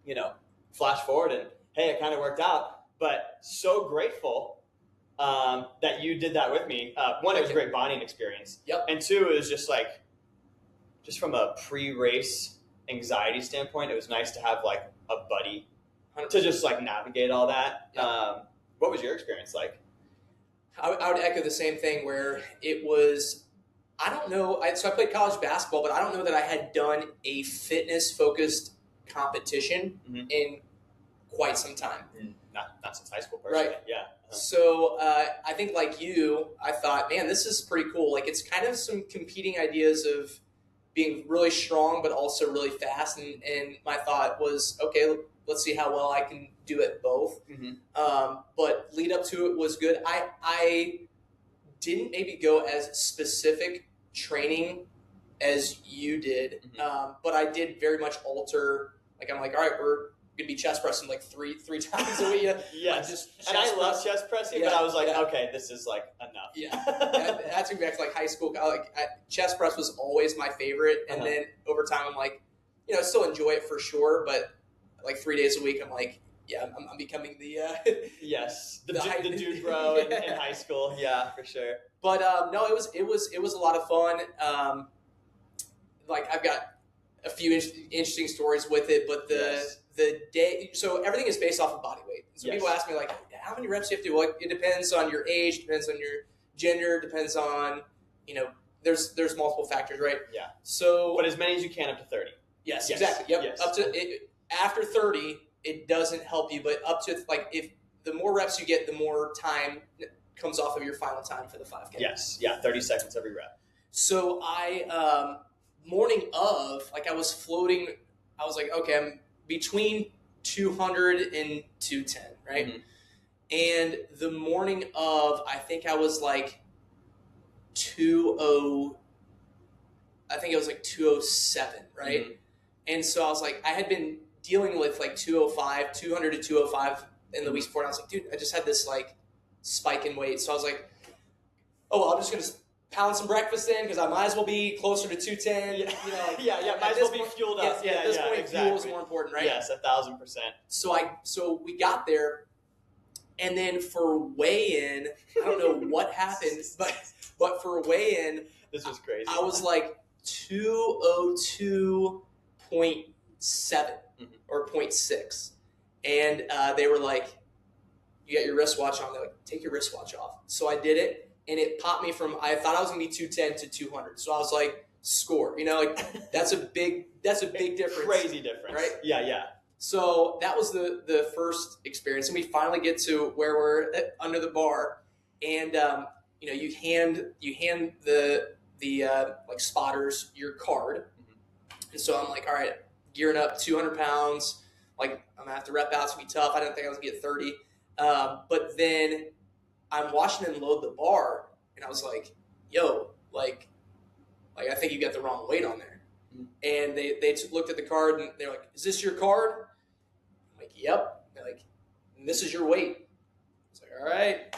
you know, flash forward and hey, it kind of worked out. But so grateful that you did that with me. One, it was a great bonding experience. Yep. And two, it was just like, just from a pre-race anxiety standpoint, it was nice to have like a buddy 100%. To just like navigate all that. Yep. What was your experience like? I would echo the same thing where it was, I don't know, so I played college basketball, but I don't know that I had done a fitness-focused competition in quite some time. Not since high school, personally. Right. Yeah. So I think like you, I thought, man, this is pretty cool. Like it's kind of some competing ideas of being really strong, but also really fast. And my thought was, okay, let's see how well I can do it both. But lead up to it was good. I didn't maybe go as specific training as you did, but I did very much alter. Like I'm like, all right, we're gonna be chest pressing like three times a week. Yes, and I love chest pressing, but I was like, okay, this is like enough. Yeah, that's going back to like high school. Chest press was always my favorite, and then over time, I'm like, I still enjoy it for sure, but like 3 days a week, I'm like, I'm becoming the the dude bro in high school. Yeah, for sure. But no, it was a lot of fun. Like I've got a few interesting stories with it, but the day, so everything is based off of body weight. So people ask me like, how many reps do you have to do? Well, it depends on your age, depends on your gender, depends on, there's multiple factors, right? Yeah. So, but as many as you can up to 30. Yes. Exactly. Yep. Yes. Up to after 30, it doesn't help you, but up to like if the more reps you get, the more time comes off of your final time for the 5K. Yes. Yeah. 30 seconds every rep. So I morning of, like I was floating, I was like, okay, I'm between 200 and 210, right? Mm-hmm. And the morning of, I think I was like 207, right? Mm-hmm. And so I was like, I had been dealing with like 200 to 205 in the weeks before. And I was like, dude, I just had this like spike in weight. So I was like, oh, well, I'm just going to pound some breakfast in because I might as well be closer to 210. Might as well be fueled up. At this point, fuel is more important, right? Yes, 1,000%. So we got there, and then for weigh-in, I don't know what happened, but for weigh-in, this was crazy. I was like 202.7 or 0.6, and they were like, "You got your wristwatch on?" They're like, "Take your wristwatch off." So I did it. And it popped me from, I thought I was going to be 210 to 200. So I was like, score. That's a big difference. Crazy difference. Right? Yeah. So that was the first experience. And we finally get to where we're under the bar. And, you hand the like spotters your card. Mm-hmm. And so I'm like, all right, gearing up 200 pounds. Like, I'm going to have to rep out. It's going to be tough. I didn't think I was going to get 30. But then I'm watching them load the bar, and I was like, yo, like I think you got the wrong weight on there. Mm-hmm. And they looked at the card, and they're like, is this your card? I'm like, yep. They're like, and this is your weight. I was like, all right.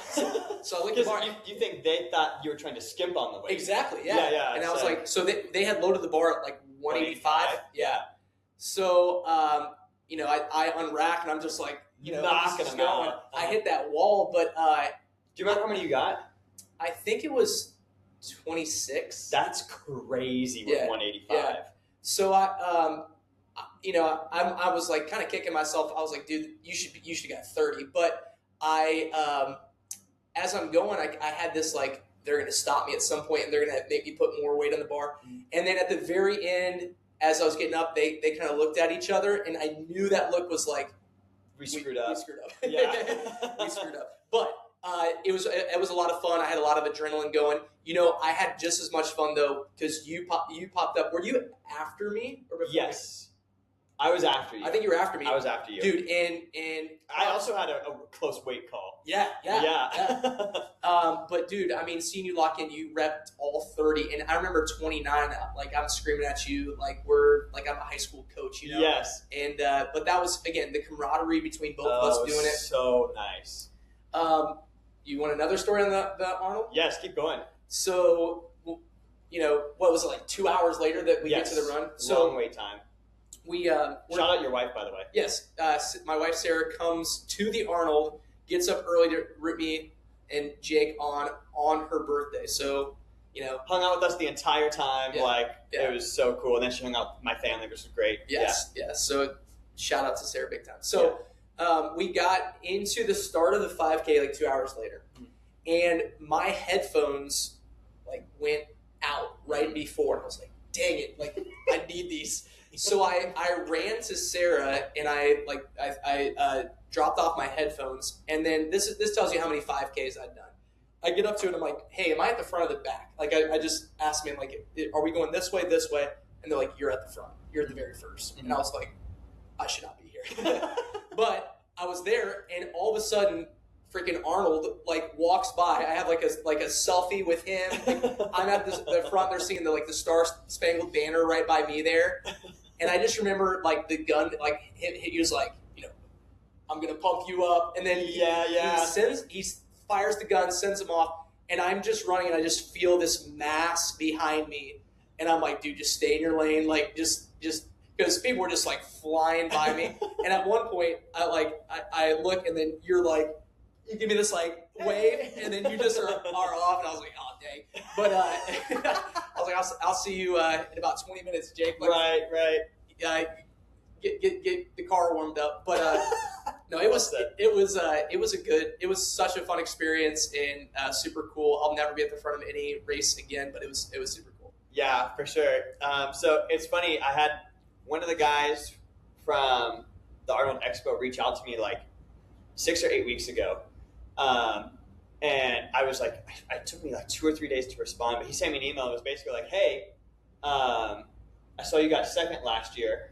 So I looked at the bar. You think they thought you were trying to skimp on the weight. Exactly, yeah. And I was like, so they had loaded the bar at like 185? Yeah. So, I unrack, and I'm just like, knocking them out. I hit that wall, but do you remember how many you got? I think it was 26. That's crazy with 185. Yeah. So I was like kind of kicking myself. I was like, dude, you should have got 30. But as I'm going, I had this like, they're going to stop me at some point and they're going to make me put more weight on the bar. Mm-hmm. And then at the very end, as I was getting up, they kind of looked at each other, and I knew that look was like, we screwed up. Yeah. We screwed up. But it was a lot of fun. I had a lot of adrenaline going. I had just as much fun though because you popped up. Were you after me or before? Yes, I was after you. I think you were after me. I was after you, dude. And I also had a close weight call. Yeah. But dude, I mean, seeing you lock in, you repped all 30, and I remember 29. Like I'm screaming at you, like I'm a high school coach, Yes. And but that was again the camaraderie between both of us doing it. So nice. You want another story on the Arnold? Yes, keep going. So, what was it, like 2 hours later that we get to the run? So long wait time. Shout out your wife, by the way. Yes. My wife, Sarah, comes to the Arnold, gets up early to root me and Jake on her birthday. So, hung out with us the entire time. It was so cool. And then she hung out with my family, which was great. Yes. So, shout out to Sarah big time. So, we got into the start of the 5K like 2 hours later, and my headphones like went out right before, and I was like, "Dang it! Like I need these." So I ran to Sarah and I dropped off my headphones, and then this tells you how many 5Ks I'd done. I get up to it, and I'm like, "Hey, am I at the front or the back?" Like I just asked me, I'm like, "Are we going this way?" And they're like, "You're at the front. You're at the very first." Mm-hmm. And I was like, "I should not be here." But I was there, and all of a sudden, freaking Arnold like walks by. I have like a selfie with him. Like, I'm at the front. They're singing the Star Spangled Banner right by me there, and I just remember like the gun, like he was like, I'm gonna pump you up, and then he fires the gun, sends him off, and I'm just running, and I just feel this mass behind me, and I'm like, dude, just stay in your lane, like just because people were just like flying by me, and at one point I look, and then you're like, you give me this like wave, and then you just are off, and I was like, oh dang, but I was like, I'll see you in about 20 minutes, Jake. Like, right. Get the car warmed up, but no, it was such a fun experience and super cool. I'll never be at the front of any race again, but it was super cool. Yeah, for sure. So it's funny. I had one of the guys from the Arnold Expo reach out to me like 6 or 8 weeks ago, and I was like, it took me like 2 or 3 days to respond, but he sent me an email. It was basically like, hey, I saw you got second last year.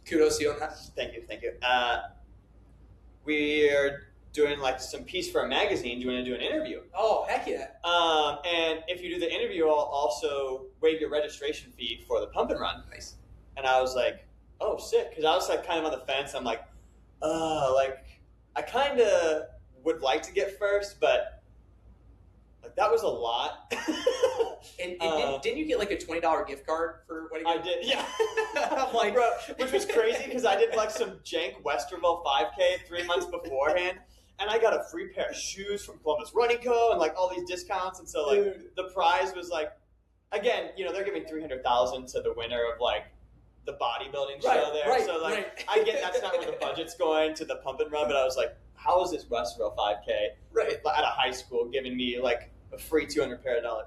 Kudos to you on that. Thank you. We are doing like some piece for a magazine. Do you want to do an interview? Oh, heck yeah. And if you do the interview, I'll also waive your registration fee for the pump and run. Nice. And I was like, oh, sick. Because I was like kind of on the fence. I'm like, I kind of would like to get first, but like that was a lot. And didn't you get like a $20 gift card for what? I did, yeah. I'm like, bro, which was crazy because I did like some jank Westerville 5K 3 months beforehand, and I got a free pair of shoes from Columbus Running Co. and like all these discounts, and so like the prize was like, again, they're giving $300,000 to the winner of like the bodybuilding show there. Right, so like I get that's not where the budget's going to the pump and run, but I was like, how is this Westerville 5K at a high school giving me like a free $200 pair of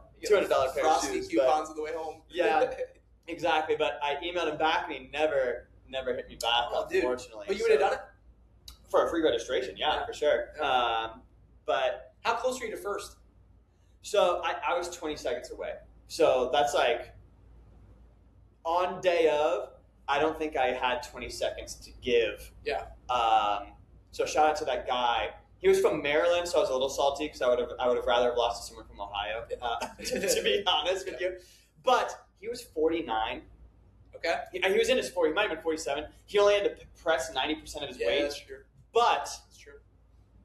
shoes, coupons on the way home. Yeah, exactly. But I emailed him back, and he never hit me back, unfortunately. But you would have done it for a free registration, yeah. For sure. Yeah. But how close were you to first? So I was 20 seconds away. So that's like on day of. I don't think I had 20 seconds to give. Yeah. So shout out to that guy. He was from Maryland, so I was a little salty because I would have rather have lost to someone from Ohio, to be honest with you. But he was 49. Okay. He was in his 40s. He might have been 47. He only had to press 90% of his weight. That's true. But that's true.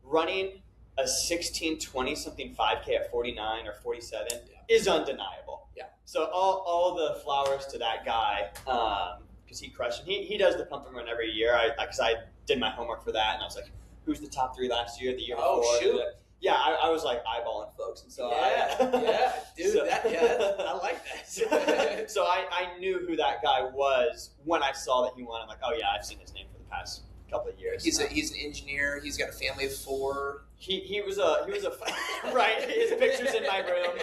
Running a 16:20 something 5K at 49 or 47 is undeniable. Yeah. So all the flowers to that guy because he crushed it. He does the pump and run every year. Because I did my homework for that, and I was like, who's the top 3 last year, the year before? Oh, shoot. Yeah, I was like eyeballing folks, and so dude, I like that. So I knew who that guy was when I saw that he won. I'm like, oh yeah, I've seen his name for the past couple of years. He's an engineer. He's got a family of 4. He was a right. His picture's in my room.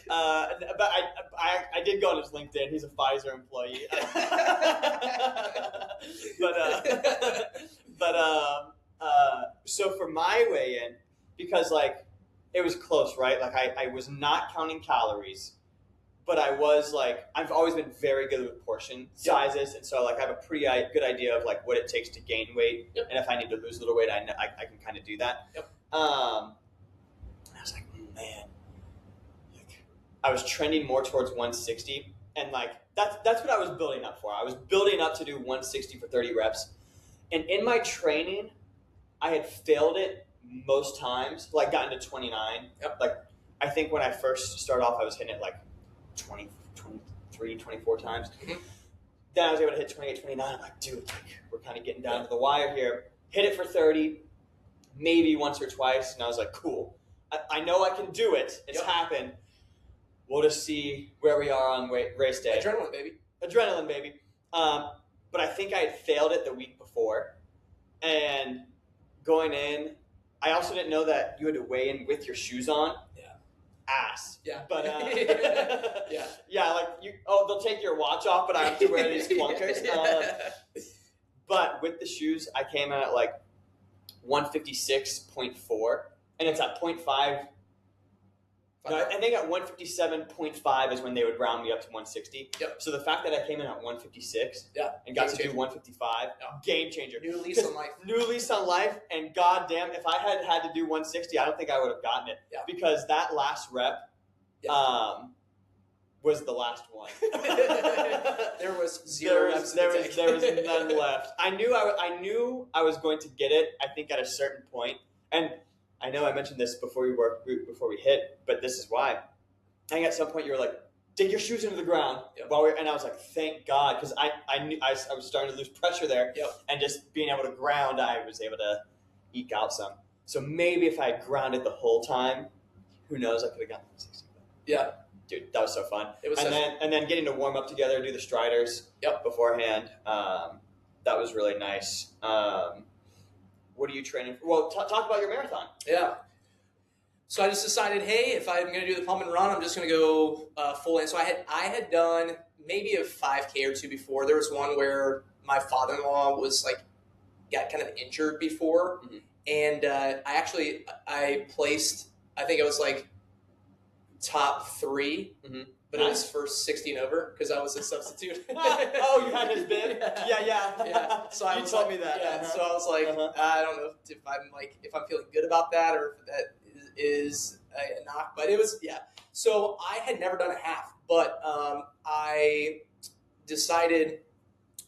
But I did go on his LinkedIn. He's a Pfizer employee. So for my weigh in, because like it was close, right? Like I was not counting calories, but I was like, I've always been very good with portion sizes, and so like I have a pretty good idea of like what it takes to gain weight, and if I need to lose a little weight, I can kind of do that. I was like, man, like, I was trending more towards 160, and like that's what I was building up for. I was building up to do 160 for 30 reps, and in my training, I had failed it most times, like gotten to 29. Like I think when I first started off, I was hitting it like 20, 23, 24 times. Mm-hmm. Then I was able to hit 28, 29. I'm like, dude, like, we're kind of getting down to the wire here. Hit it for 30, maybe once or twice. And I was like, cool. I know I can do it. It's happened. We'll just see where we are on race day. Adrenaline, baby. But I think I had failed it the week before. And going in, I also didn't know that you had to weigh in with your shoes on. Ass. Yeah. But like they'll take your watch off, but I have to wear these clunkers. But with the shoes, I came in at like 156.4, and it's at 0.5 No, I think at 157.5 is when they would round me up to 160. Yep. So the fact that I came in at 156 and got to do 155, game changer. New lease on life. New lease on life, and goddamn, if I had to do 160, I don't think I would have gotten it. Yeah. Because that last rep was the last one. There was zero reps. There was none left. I knew I was going to get it, I think, at a certain point. And I know I mentioned this before we hit, but this is why. I think at some point you were like, dig your shoes into the ground. Yep. And I was like, thank God, because I knew I was starting to lose pressure there. Yep. And just being able to ground, I was able to eke out some. So maybe if I had grounded the whole time, who knows, I could have gotten 60. Yeah. Dude, that was so fun. It was and then getting to warm up together, do the striders beforehand. That was really nice. What are you training for? Well, talk about your marathon. Yeah. So I just decided, hey, if I'm going to do the pump and run, I'm just going to go full in. So I had done maybe a 5K or two before. There was one where my father-in-law was got kind of injured before. Mm-hmm. And I placed, I think it was top 3. Mm-hmm. But it was for 60 and over because I was a substitute. Oh, you had his bib? Yeah. So you told me that. Yeah. So I was like, I don't know if I'm feeling good about that or if that is a knock. But it was, So I had never done a half, but I decided.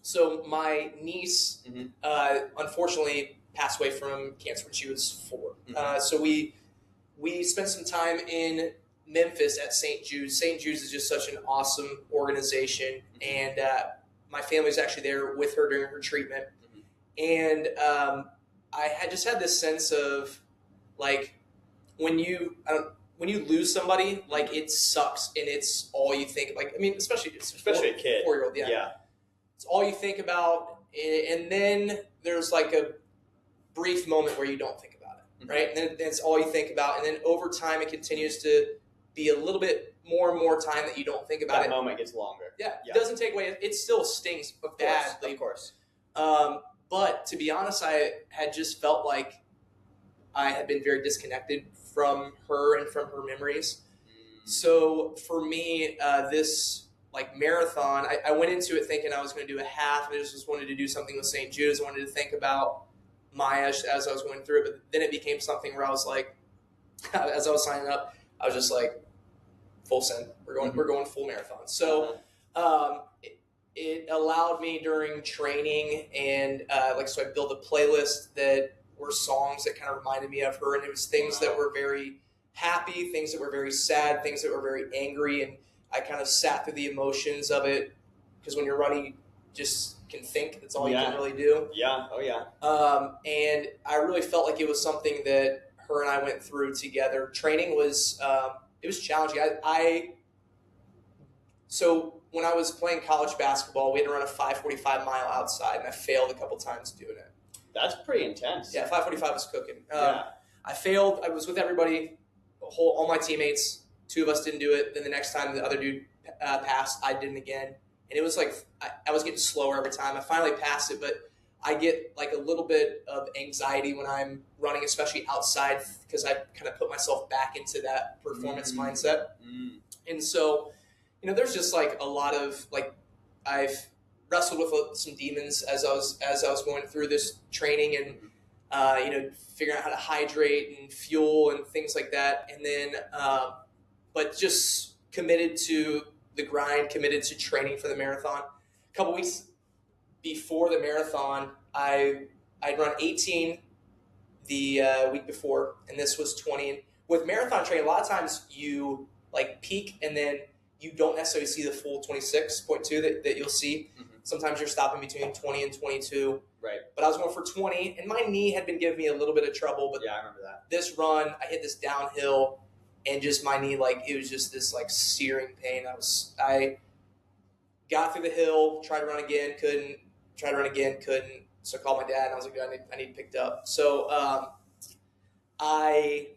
So my niece, unfortunately, passed away from cancer when she was 4. Mm-hmm. So we spent some time in Memphis at St. Jude's. St. Jude's is just such an awesome organization, and my family was actually there with her during her treatment. Mm-hmm. And I had just had this sense of when you lose somebody, it sucks, and it's all you think. Especially a kid, 4-year-old, yeah, it's all you think about, and then there's a brief moment where you don't think about it, mm-hmm. right? And then it's all you think about, and then over time it continues to be a little bit more and more time that you don't think about it. That moment gets longer. Yeah, it doesn't take away. It still stings badly. Of course. But to be honest, I had just felt like I had been very disconnected from her and from her memories. So for me, this marathon, I went into it thinking I was going to do a half, and I just wanted to do something with St. Jude's. I wanted to think about Maya as I was going through it, but then it became something where I was as I was signing up, I was just full send. We're going full marathon. So it allowed me during training, and so I built a playlist that were songs that kind of reminded me of her, and it was things that were very happy, things that were very sad, things that were very angry, and I kind of sat through the emotions of it, because when you're running, you just can think. That's all you can really do. Yeah. Oh yeah. And I really felt like it was something that her and I went through together. Training was it was challenging. So when I was playing college basketball, we had to run a 5:45 mile outside, and I failed a couple times doing it. That's pretty intense. Yeah, 5:45 was cooking. I failed. I was with everybody, all my teammates. 2 of us didn't do it. Then the next time the other dude passed, I didn't again. And it was I was getting slower every time. I finally passed it, but I get a little bit of anxiety when I'm running, especially outside, because I kind of put myself back into that performance mindset. And so, there's just a lot of I've wrestled with some demons as I was going through this training, and figuring out how to hydrate and fuel and things like that. And then, but just committed to the grind, committed to training for the marathon. A couple weeks before the marathon, I'd run 18 the week before, and this was 20. And with marathon training, a lot of times you peak, and then you don't necessarily see the full 26.2 that you'll see. Mm-hmm. Sometimes you're stopping between 20 and 22. Right. But I was going for 20, and my knee had been giving me a little bit of trouble. But yeah, I remember that. This run, I hit this downhill, and just my knee, it was just this searing pain. I got through the hill, tried to run again, couldn't. Tried to run again, couldn't. So I called my dad, and I was like, I need picked up. So I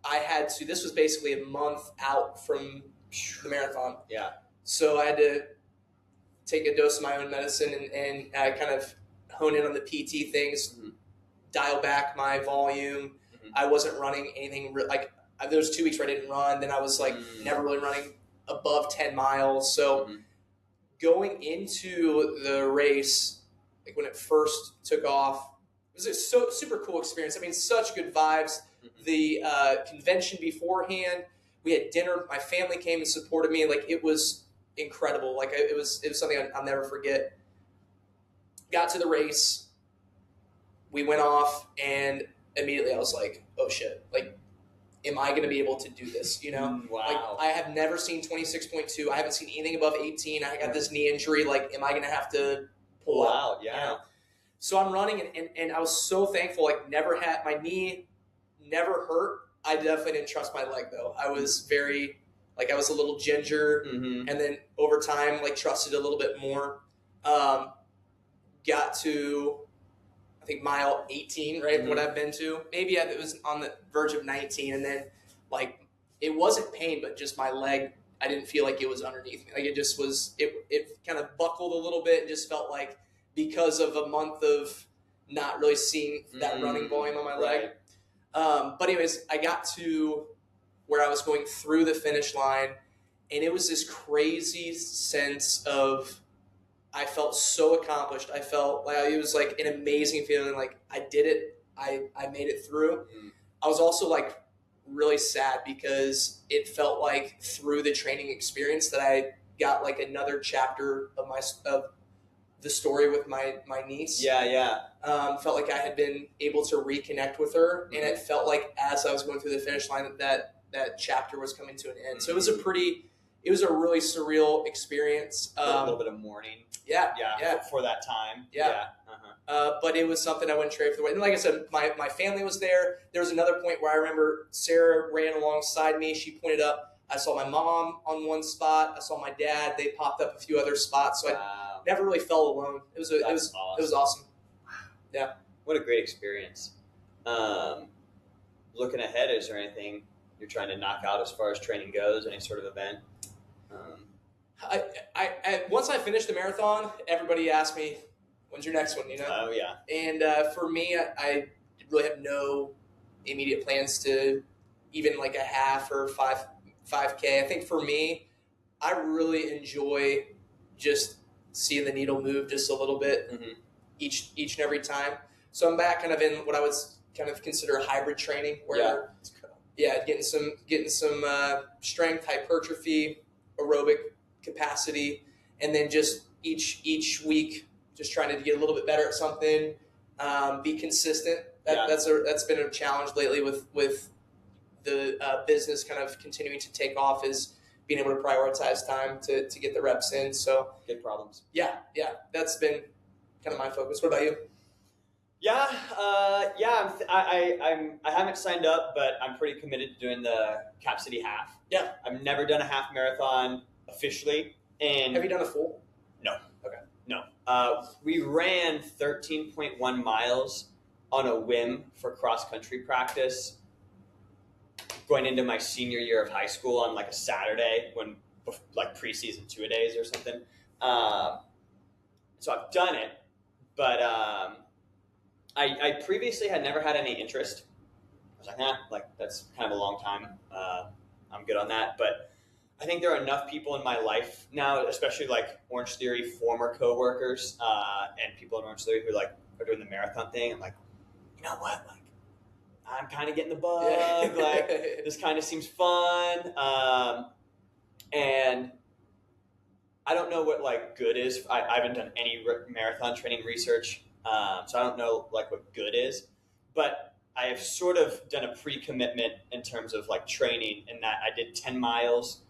had to. This was basically a month out from the marathon. Yeah. So I had to take a dose of my own medicine and kind of hone in on the PT things, dial back my volume. Mm-hmm. I wasn't running anything there was 2 weeks where I didn't run. Then I was like never really running above 10 miles. So going into the race, like when it first took off, it was a super cool experience. I mean, such good vibes. The convention beforehand, we had dinner. My family came and supported me. Like, it was incredible. Like, it was something I'll never forget. Got to the race. We went off, and immediately I was like, oh shit. Like, am I going to be able to do this? You know? Wow. Like, I have never seen 26.2. I haven't seen anything above 18. I got this knee injury. Like, am I going to have to pull out? Yeah. You know? So I'm running, and I was so thankful. Like, my knee never hurt. I definitely didn't trust my leg, though. I was I was a little ginger, and then over time, like, trusted a little bit more. Got to, I think, mile 18, right? What I've been to. Maybe it was on the verge of 19, and then, like, it wasn't pain, but just my leg, I didn't feel like it was underneath me. Like, it just was, it kind of buckled a little bit, and just felt like, because of a month of not really seeing that running volume on my leg. But anyways, I got to where I was going through the finish line, and it was this crazy sense of, I felt so accomplished. I felt like it was like an amazing feeling. Like, I did it. I made it through. I was also like really sad because it felt like through the training experience that I got like another chapter of the story with my niece. Felt like I had been able to reconnect with her, and it felt like as I was going through the finish line that chapter was coming to an end. So it was a really surreal experience. A little bit of mourning. Yeah. For that time. But it was something I wouldn't trade for the way. And like I said, my family was there. There was another point where I remember Sarah ran alongside me. She pointed up. I saw my mom on one spot. I saw my dad. They popped up a few other spots. So I never really felt alone. It was awesome. Yeah. What a great experience. Looking ahead, is there anything you're trying to knock out as far as training goes? Any sort of event? I once I finished the marathon, everybody asked me, "When's your next one?" You know? Oh yeah. And for me, I really have no immediate plans to even like a half or 5K. I think for me, I really enjoy just seeing the needle move just a little bit each and every time. So I'm back kind of in what I would kind of consider hybrid training, where getting some strength, hypertrophy, aerobic capacity, and then just each week just trying to get a little bit better at something, be consistent. That's been a challenge lately with the business kind of continuing to take off, is being able to prioritize time to get the reps in. So good problems. Yeah, that's been kind of my focus. What about you? I haven't signed up, but I'm pretty committed to doing the Cap City half. Yeah. I've never done a half marathon officially. And have you done a full? No. Okay. No. We ran 13.1 miles on a whim for cross-country practice going into my senior year of high school on like a Saturday, when like preseason 2-a-days or something. So I've done it, but I previously had never had any interest. I was like, that's kind of a long time. I'm good on that. But I think there are enough people in my life now, especially like Orange Theory former coworkers and people in Orange Theory who like are doing the marathon thing. I'm like, you know what? Like, I'm kind of getting the bug. Like, this kind of seems fun. And I don't know what like good is. I haven't done any marathon training research. So I don't know like what good is, but I have sort of done a pre-commitment in terms of like training, in that I did 10 miles.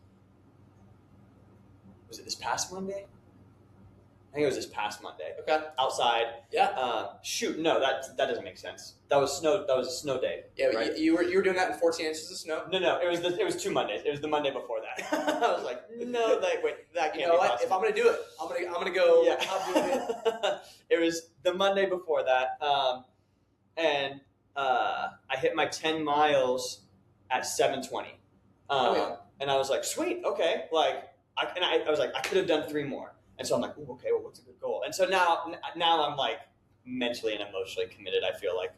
Was it this past Monday? I think it was this past Monday. Okay. Outside. Yeah. No, that doesn't make sense. That was snow. That was a snow day. Yeah, right? you were doing that in 14 inches of snow. No. It was 2 Mondays. It was the Monday before that. I was like, no, wait, that can't be possible. If I'm gonna do it, I'm gonna go. Yeah. I'm doing it. It was the Monday before that, and I hit my 10 miles at 7:20, and I was like, sweet, okay, like I was like, I could have done 3 more. And so I'm like, okay, well, what's a good goal? And so now I'm like mentally and emotionally committed. I feel like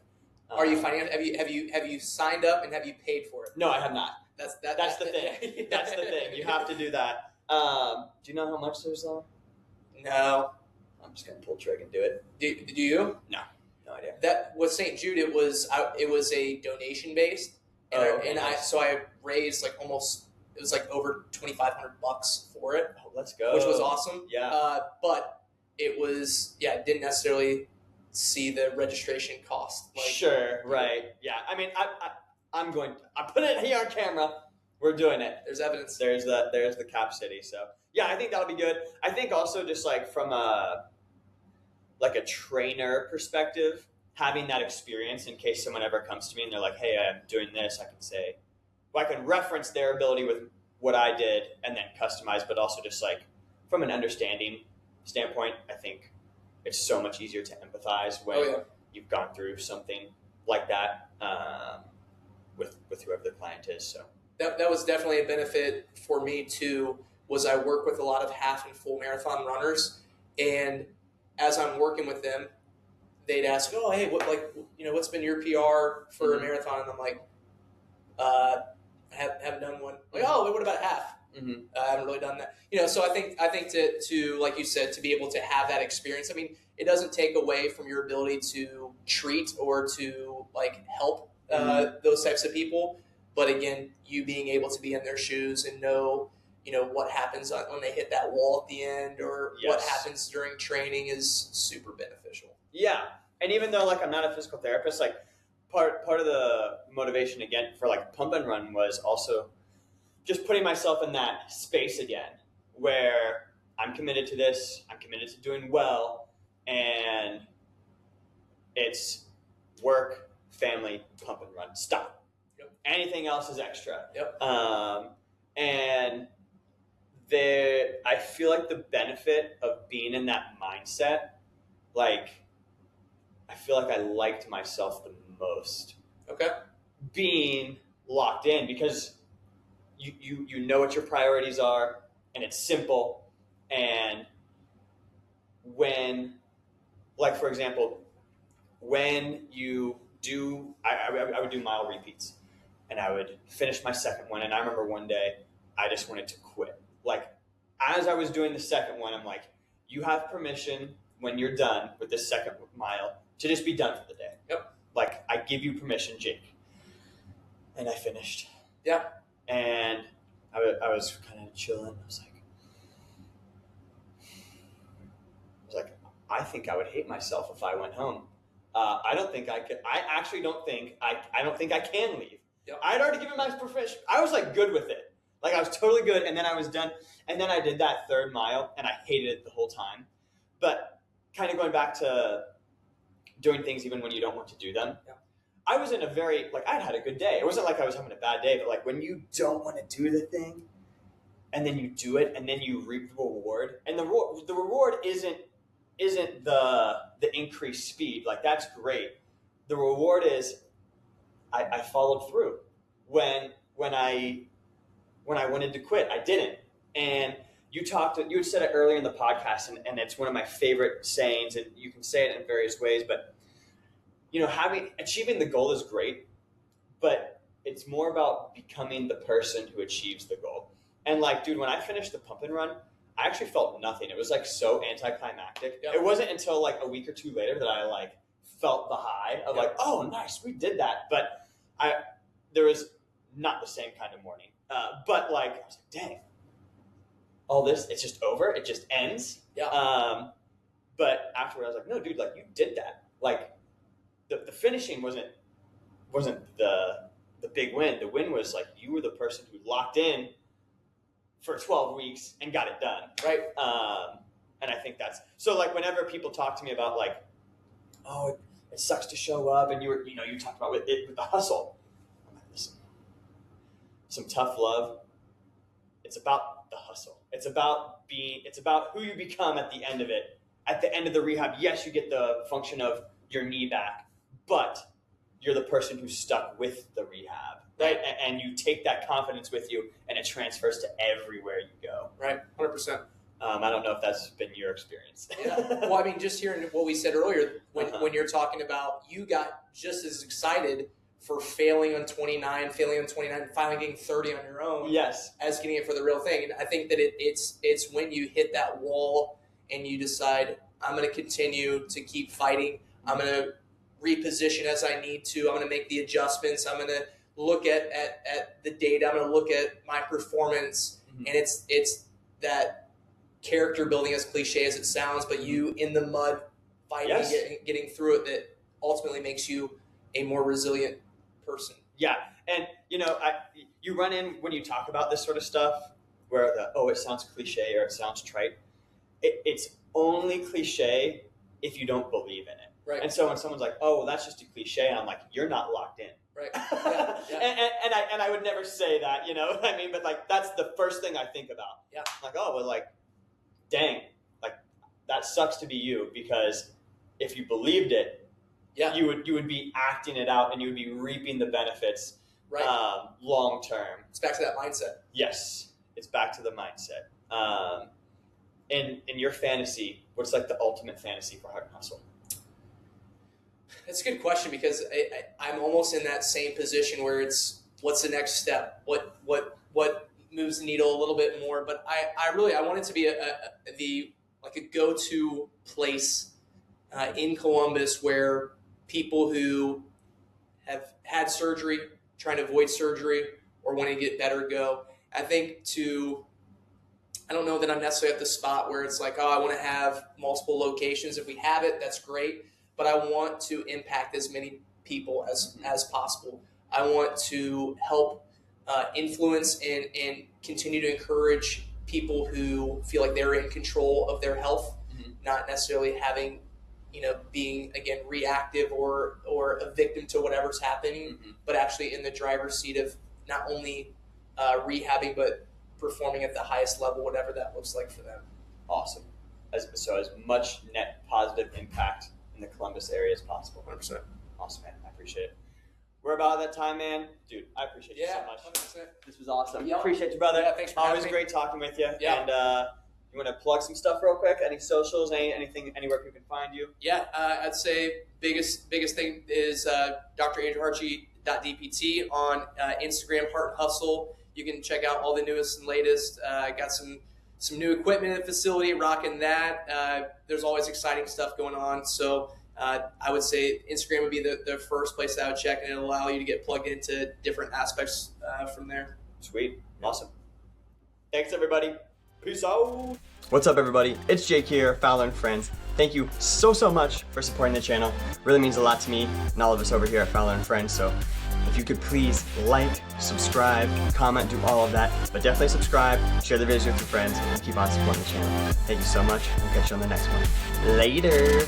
Are you financial? Have you signed up and have you paid for it? No, I have not. That's the thing. That's the thing. You have to do that. Do you know how much there's though? No. I'm just gonna pull trigger and do it. Do you? No idea. That with St. Jude, it was a donation based, and, nice. I raised like almost, it was like over $2,500 for it. Oh, let's go. Which was awesome. Yeah. But it was didn't necessarily see the registration cost. Like, sure. Right. Yeah. I mean, I put it here on camera. We're doing it. There's evidence. There's the Cap City. So yeah, I think that'll be good. I think also just like from a trainer perspective, having that experience in case someone ever comes to me and they're like, hey, I'm doing this, I can say, well, I can reference their ability with what I did and then customize, but also just like from an understanding standpoint, I think it's so much easier to empathize when you've gone through something like that with whoever the client is. So that was definitely a benefit for me too, was I work with a lot of half and full marathon runners, and as I'm working with them, they'd ask, oh, hey, what's been your PR for a marathon? And I'm like, I haven't done one. Like, oh, what about half? Mm-hmm. I haven't really done that. So I think to like you said, to be able to have that experience, I mean, it doesn't take away from your ability to treat or to like help those types of people. But again, you being able to be in their shoes and know, what happens when they hit that wall at the end, or what happens during training is super beneficial. Yeah. And even though like I'm not a physical therapist, like part of the motivation again for like pump and run was also just putting myself in that space again where I'm committed to this, I'm committed to doing well, and it's work, family, pump and run, stop. Yep. Anything else is extra. Yep. And I feel like the benefit of being in that mindset, like I feel like I liked myself the most. Okay. Being locked in, because you know what your priorities are, and it's simple. And when, like for example, when you do, I would do mile repeats, and I would finish my second one. And I remember one day I just wanted to quit. Like as I was doing the second one, I'm like, you have permission when you're done with the second mile to just be done for the day. Yep. Like I give you permission, Jake. And I finished. Yeah. And I was kind of chilling. I was like, I think I would hate myself if I went home. I don't think I could. I actually don't think I don't think I can leave. Yep. I'd already given my permission. I was like good with it. Like I was totally good. And then I was done. And then I did that third mile, and I hated it the whole time. But kind of going back to doing things even when you don't want to do them. Yeah. I was in a very, like, I'd had a good day. It wasn't like I was having a bad day, but like when you don't want to do the thing and then you do it and then you reap the reward, and the reward isn't the increased speed. Like that's great. The reward is I followed through. When I wanted to quit, I didn't. And you had said it earlier in the podcast, and it's one of my favorite sayings, and you can say it in various ways, but achieving the goal is great, but it's more about becoming the person who achieves the goal. And like, dude, when I finished the pump and run, I actually felt nothing. It was like so anticlimactic. Yeah. It wasn't until like a week or two later that I like felt the high of like, oh, nice, we did that. But there was not the same kind of morning. But like, I was like, dang, all this, it's just over. It just ends. Yeah. But afterward, I was like, no, dude, like you did that. Like the finishing wasn't the big win. The win was like you were the person who locked in for 12 weeks and got it done. Right. And I think that's so. Like whenever people talk to me about like, oh, it sucks to show up, and you talked about with the hustle. I'm like, listen, some tough love. It's about the hustle. It's about who you become at the end of it. At the end of the rehab, yes, you get the function of your knee back, but you're the person who stuck with the rehab, right? And you take that confidence with you, and it transfers to everywhere you go. Right, 100%. I don't know if that's been your experience. Yeah. Well, I mean, just hearing what we said earlier, when you're talking about you got just as excited for failing on 29, and finally getting 30 on your own, yes, as getting it for the real thing. And I think that it's when you hit that wall and you decide, I'm going to continue to keep fighting. I'm going to reposition as I need to. I'm going to make the adjustments. I'm going to look at the data. I'm going to look at my performance. And it's that character building, as cliche as it sounds, but you in the mud fighting, yes, getting through it, that ultimately makes you a more resilient person. Yeah. And, you run in when you talk about this sort of stuff where it sounds cliche or it sounds trite. It's only cliche if you don't believe in it. Right. And so when someone's like, oh, well, that's just a cliche, and I'm like, you're not locked in. Right. Yeah. Yeah. and I would never say that, you know what I mean? But like, that's the first thing I think about. Yeah. Like, oh, well, like, dang, like that sucks to be you, because if you believed it, yeah, you would be acting it out and you would be reaping the benefits, right, long term. It's back to that mindset. Yes, it's back to the mindset. In your fantasy, what's like the ultimate fantasy for Heart and Hustle? That's a good question, because I'm almost in that same position where it's what's the next step? What moves the needle a little bit more? But I want it to be a go-to place in Columbus where people who have had surgery, trying to avoid surgery, or want to get better go. I think I don't know that I'm necessarily at the spot where it's like, oh, I want to have multiple locations. If we have it, that's great. But I want to impact as many people as possible. I want to help influence and continue to encourage people who feel like they're in control of their health, not necessarily having, being, again, reactive or a victim to whatever's happening, but actually in the driver's seat of not only rehabbing, but performing at the highest level, whatever that looks like for them. Awesome. So as much net positive impact in the Columbus area as possible. 100%. Awesome, man. I appreciate it. We're about at that time, man. Dude, I appreciate you so much. 100%. This was awesome. Yep. Appreciate you, brother. Yeah, thanks for having me. Always great talking with you. Yeah. And you want to plug some stuff real quick? Any socials? Anything? Anywhere people can find you? Yeah, I'd say biggest thing is drandrewhartje.dpt on Instagram, Heart and Hustle. You can check out all the newest and latest. Got some new equipment in the facility, rocking that. There's always exciting stuff going on. So I would say Instagram would be the first place that I would check, and it'll allow you to get plugged into different aspects from there. Sweet. Awesome. Thanks, everybody. Peace out. What's up, everybody? It's Jake here, Fowler and Friends. Thank you so much for supporting the channel. Really means a lot to me and all of us over here at Fowler and Friends. So if you could please like, subscribe, comment, do all of that, but definitely subscribe, share the videos with your friends, and keep on supporting the channel. Thank you so much. We'll catch you on the next one. Later.